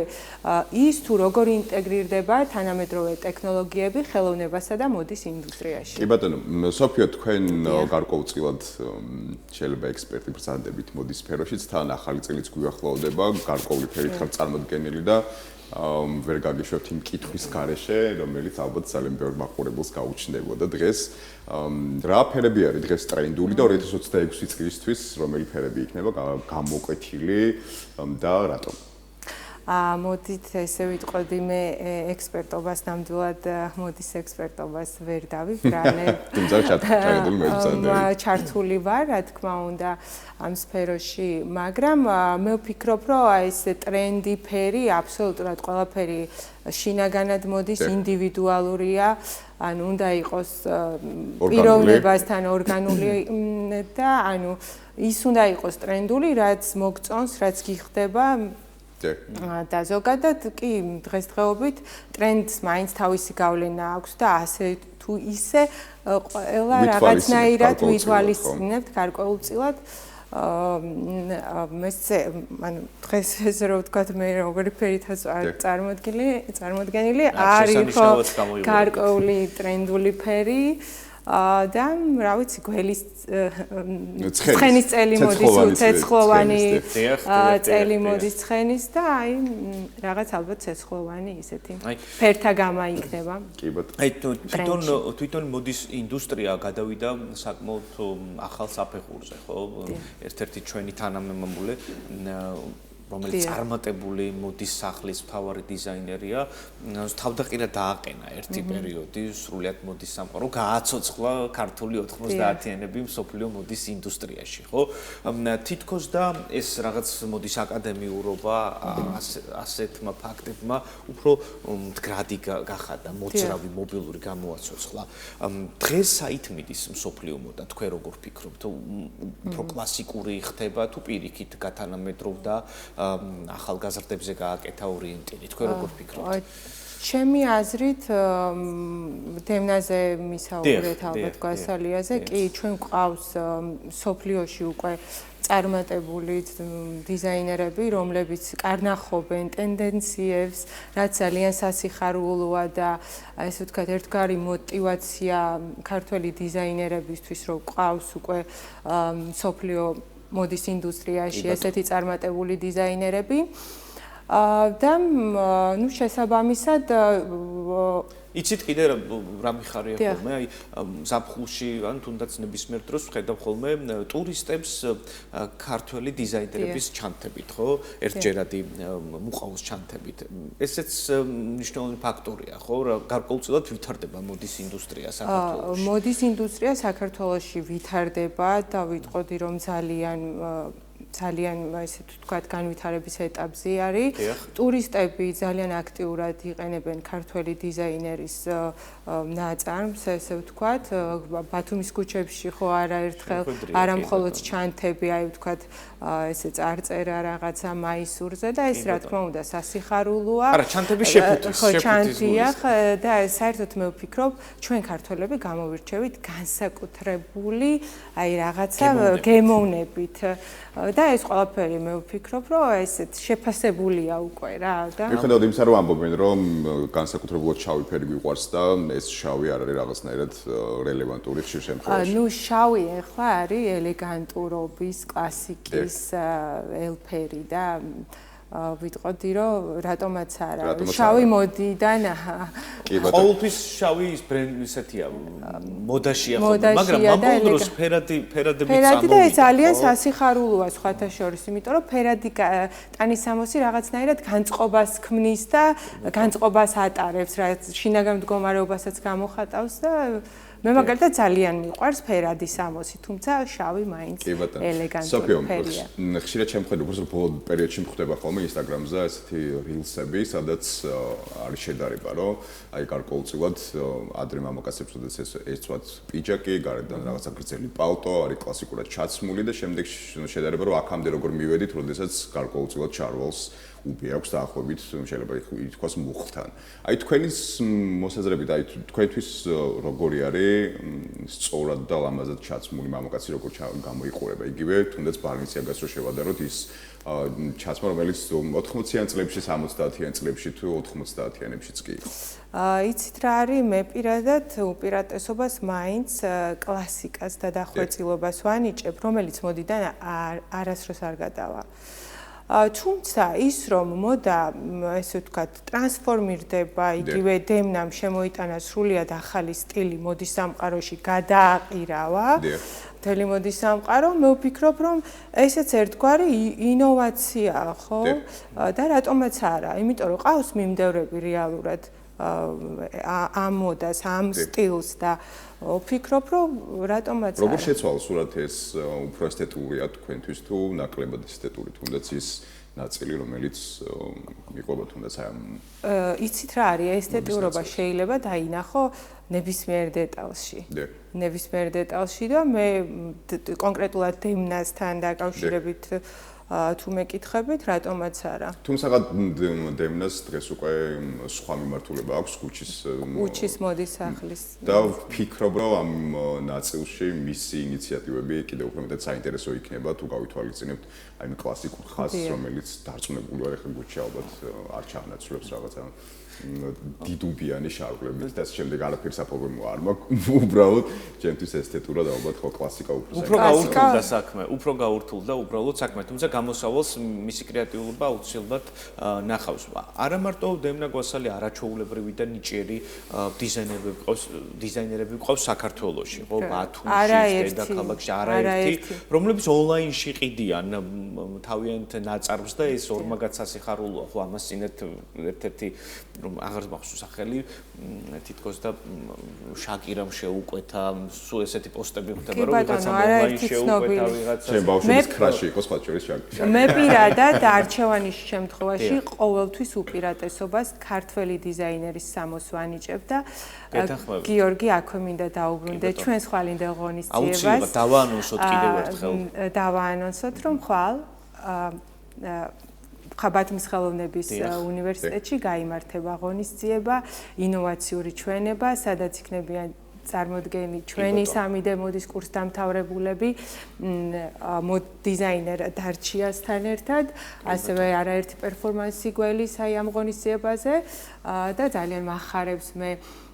ის თუ როგორ ინტეგრირდება თანამედროვე ტექნოლოგიები ხელოვნებასა და მოდის ინდუსტრიაში. კი ბატონო, სოფიო, თქვენ გარკვეულწილად შეიძლება ექსპერტი ბრძანდებით მოდის სფეროშიც, თან ახალი წელიც გვიახლოვდება, გარკვეული ფერით ხართ წარმოდგენილი და ვერ გაგიშვებთ იმ კითხვის გარეშე, რომელიც ალბათ ძალიან ბევრ მაყურებელს გაუჩნდებოდა დღეს. რა ფერები არის დღეს ტრენდული და 2026 წლისთვის რომელი ფერები იქნება გამოკვეთილი და რატომ? მოდით ესე ვიტყოდი, მე ექსპერტობას ნამდვილად მოდის ექსპერტობას ვერ დავიბრალებ. თუმცა ჩართული მებრძოლები. ჩართული ვარ, რა თქმა უნდა, ამ სფეროში, მაგრამ მე ვფიქრობ, რომ ეს ტრენდი ფერი, აბსოლუტურად ყველაფერი შინაგანად მოდის, ინდივიდუალურია, ანუ უნდა იყოს პიროვნებასთან ორგანული და ანუ ის უნდა იყოს ტრენდული, რაც მოგწონს, რაც გიხდება. და ზოგადად კი დღესდღეობით ტრენდს მაინც თავისი გავლენა აქვს და ასე თუ ისე ყველა რაღაცნაირად ვითვალისწინებთ გარკვეულწილად. მეცე, ანუ დღეს ესე რომ ვთქვათ, მე როგორი ფერითაც წარმოდგენილი არის ხო გარკვეული ტრენდული ფერი. და რა ვიცი, გველის ცხენის წელი მოდის, ცეცხლოვანი წელი მოდის ცხენის და აი რაღაც ალბათ ცეცხლოვანი ისეთი ფერთა გამა იქნება. კი ბატონო. აი თვითონ მოდის ინდუსტრია გადავიდა საკმაოდ ახალ საფეხურზე, ხო? ერთ-ერთი ჩვენი თანამემამულე რომელიც წარმატებული მოდის სახლის მთავარი დიზაინერია, თავდაყირა დააყენა ერთი პერიოდი სრულიად მოდის სამყარო, გააცოცხლა ქართული 90-იანები მსოფლიო მოდის ინდუსტრიაში, ხო? თითქოს და ეს რაღაც მოდის აკადემიურობა ასეთმა ფაქტებმა უფრო მდგრადი გახადა, მოძრავი, მობილური გამოაცოცხლა. დღეს საით მიდის მსოფლიო მოდა, თქვენ როგორ ფიქრობთ? უფრო კლასიკური ხდება თუ პირიქით გათანამედროვდა ახალგაზრდებზე გააკეთა ორიენტირი, თქვენ როგორ ფიქრობთ? ჩემი აზრით, დევნაზე მისაუბრეთ ალბათ გვასალიაზე, კი, ჩვენ გვყავს სოფლიოში უკვე წარმატებული დიზაინერები, რომლებიც კარნახობენ ტენდენციებს, რაც ძალიან სასიხარულოა და ესე ვთქვათ, ერთგვარი мотиваცია ქართველი დიზაინერებისთვის, რომ გვყავს უკვე სოფლიო მოდის ინდუსტრიაში ესეთი წარმატებული დიზაინერები და ნუ შესაბამისად იცით კიდე რა მიხარია ხოლმე, აი ზაფხულში ან თუნდაც ნებისმიერ დროს ვხედავ ხოლმე ტურისტებს ქართველი დიზაინერების ჩანთებით, ხო? ერთჯერადი მუყაოს ჩანთებით. ესეც მნიშვნელოვანი ფაქტორია, ხო? გარკვეულწილად ვითარდება მოდის ინდუსტრია საქართველოში. მოდის ინდუსტრია საქართველოში ვითარდება და ვიტყოდი, რომ ძალიან ესე ვთქვათ, განვითარების ეტაპზე არის. ტურისტები ძალიან აქტიურად იყენებენ ქართველი დიზაინერის ნაწარმს, ესე ვთქვათ, ბათუმის ქუჩებში ხო არაერთხელ არა მხოლოდ ჩანთები, აი ვთქვათ, ესე წარწერა რაღაცა მაისურზე და ეს რა თქმა უნდა სასიხარულოა. არა, ჩანთები შეფუთვის, ხო, ჩანთია და საერთოდ მე ვფიქრობ, ჩვენ ქართველები გამოვირჩევით განსაკუთრებული აი რაღაცა გემოვნებით. და ეს ყველაფერი მე ვფიქრობ, რომ ესეთ შეფასებულია უკვე რა და მიუხედავად იმისა, რომ ამბობენ, რომ განსაკუთრებულად შავი ფერი გვიყვარს და ეს შავი არ არის რაღაცნაირად რელევანტური ხშირ შემთხვევაში. ნუ შავი ახლა არის ელეგანტურობის, კლასიკის ელფერი და ვიტყოდი, რომ რატომაც არა. შავი მოდიდან ყოველთვის შავი ის ისეთია, მოდაშია ხოლმე, მაგრამ ამბობენ, რომ ფერადები ფერადი და ეს ძალიან სასიხარულოა სხვათა შორის, იმიტომ რომ ფერადი ტანისამოსი რაღაცნაირად განწყობას ქმნის და განწყობას ატარებს, რაც შინაგან მდგომარეობასაც გამოხატავს და მე მაგალითად ძალიან მიყვარს ფერადი სამოსი, თუმცა შავი მაინც ელეგანტური ფერია. ხშირად შემხედრებ, როგორც ბოლო პერიოდში მხვდება ხოლმე Instagram-ზე ესეთი rilsები, სადაც არის შედარება, რომ აი გარკვეულწილად ადრე მამაკაცებს უდაც ეცვათ პიჯაკი, გარედან რაღაცა გრძელი პალტო, არის კლასიკურად ჩაცმული და შემდეგ შედარება, რომ აქამდე როგორ მივედით, როდესაც გარკვეულწილად ჩარვალს უბი აქვს დაახლოებით შეიძლება ითქვას მუხთან. აი თქვენის მოსაზრებით, აი თქვენთვის როგორი არის სწორად და ლამაზად ჩაცმული მამაკაცი როგორ გამოიყურება იგივე, თუნდაც ბალენსიაგას რო შევადაროთ ის ჩაცმა, რომელიც 80-იან წლებში, 70-იან წლებში თუ 90-იანებშიც კი იყო. იცით რა არის, მე პირადად უპირატესობას მაინც კლასიკას და დახვეწილობას ვანიჭებ, რომელიც მოდიდან არასდროს არ გადავა. თუმცა ის რომ მოდა ესე ვთქვათ ტრანსფორმირდება, იგივე დემნამ შემოიტანა სრულიად ახალი სტილი მოდის სამყაროში, გადააყირავა მთელი მოდის სამყარო, მე ვფიქრობ რომ ესეც ერთგვარი ინოვაციაა, ხო? და რატომაც არა, იმიტომ რომ ყავს მიმდევრები რეალურად ამ მოდას, ამ სტილს და ვფიქრობ რომ რატომაც არა. როგორ შეცვალა სურათ ეს უფრო ესთეტურია თქვენთვის თუ ნაკლებად ესთეტური, თუნდაც ის ნაწილი რომელიც მიყვება თუნდაც აი ამ იცით რა არის, ესთეტურობა შეიძლება დაინახო ნებისმიერ დეტალში. ნებისმიერ დეტალში და მე კონკრეტულად დემნასთან დაკავშირებით თუ მეკითხებით, რატომაც არა. თუმცა დემნას დღეს უკვე სხვა მიმართულება აქვს კუჩის მოდის სახლის. და ვფიქრობ, რომ ამ ნაწილში მისი ინიციატივები კიდევ უფრო მეტად საინტერესო იქნება, თუ გავითვალისწინებთ აი ამ კლასიკურ ხაზს, რომელიც დარწმუნებული ვარ, ახლა კუჩი ალბათ არ ჩაანაცვლებს რაღაცა დიდუბიანი შარვლებით და შემდეგ არაფერს აპრობლემო არ მაქვს. უბრალოდ ჩემთვის ესთეტურად ალბათ ხო კლასიკა უფრო გაურთულდა საქმე, უფრო გაურთულდა უბრალოდ საქმე, თუმცა გამოსავალს მისი კრეატიულობა აუცილებლად ნახავს. არა მარტო დემნა გვასალი არაჩვეულებრივი და ნიჭიერი დიზაინერები ყავს საქართველოში, ხო, ბათუმში, დედაქალაქში, არაერთი, რომლებიც ონლაინში ყიდიან თავიანთ ნაწარმს და ეს ორმაგაც სასიხარულოა, ხო, ამას წინათ ერთ-ერთი აღარ მახსოვს სახელი თითქოს და შაკირამ შეუკვეთა სულ ესეთი პოსტები ხდება რომ ვიღაცა ონლაინში შეუკვეთა ვიღაცა ჩემ ბავშვების კრაში იყო სხვა შორის შაკირა მე პირადად არჩევანის შემთხვევაში ყოველთვის უპირატესობას ქართველი დიზაინერის სამოს ვანიჭებ და გიორგი აქვე მინდა დაუბრუნდე ჩვენს ხვალინდელ ღონისძიებას აუცილებლად დავაანონსოთ კიდევ ერთხელ დავაანონსოთ რომ ხვალ ხაბათის ხელოვნების უნივერსიტეტში გაიმართება ღონისძიება, ინოვაციური ჩვენება, სადაც იქნებიან წარმოდგენი ჩვენი 3D მოდის კურსდამთავრებულები, დიზაინერ დარჩიასთან ერთად, ასევე არაერთი პერფორმანსი გველის აი ამ ღონისძიებაზე და ძალიან მახარებს მე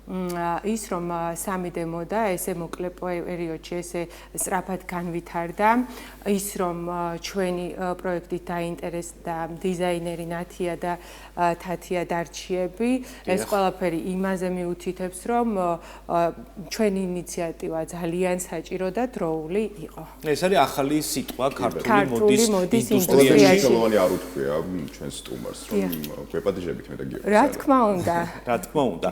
ის რომ 3D მოდა ესე მოკლე პერიოდში ესე სწრაფად განვითარდა, ის რომ ჩვენი პროექტით დაინტერესდა დიზაინერი ნათია და თათია დარჩიები, ეს ყველაფერი იმაზე მიუთითებს, რომ ჩვენი ინიციატივა ძალიან საჭირო და დროული იყო. ეს არის ახალი სიტყვა ქართული მოდის ინდუსტრიაში. ხელოვანი არ უთქვია ჩვენ სტუმარს, რომ გვეპატიჟებით მე და გიორგი. რა თქმა უნდა. რა თქმა უნდა.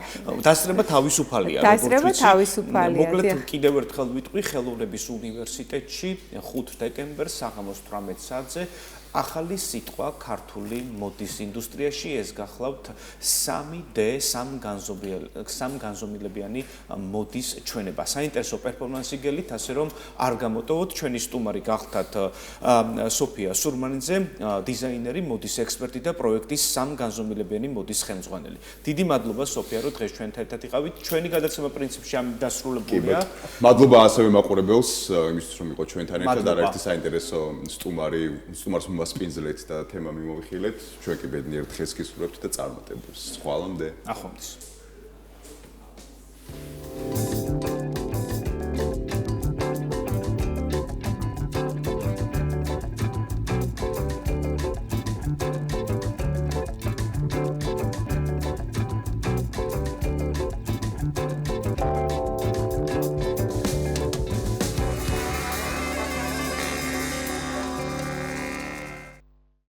დასწრება თავისუფალია, დასწრება თავისუფალია. მოკლედ კიდევ ერთხელ ვიტყვი ხელოვნების უნივერსიტეტში 5 დეკემბერს საღამოს 18 საათზე ახალი სიტყვა ქართული მოდის ინდუსტრიაში ეს გახლავთ 3D სამგანზომილებიანი მოდის ჩვენება. საინტერესო პერფორმანსი გელით, ასე რომ არ გამოტოვოთ, ჩვენი სტუმარი გახლავთ სოფია სურმანიძე, დიზაინერი, მოდის ექსპერტი და პროექტის სამგანზომილებიანი მოდის ხელმძღვანელი. დიდი მადლობა სოფია, რომ დღეს ჩვენთან ერთად იყავით. ჩვენი გადაცემა პრინციპში ამ დასრულებულია. მადლობა ასევე მაყურებელს იმისთვის რომ იყო ჩვენთან ერთად და ერთი საინტერესო სტუმარს სპინძლეთ და თემა მიმოვიხილეთ. ჩვენ კი ბედნიერ დღეს გისურვებთ და წარმატებულს. ხვალამდე. ახონდის.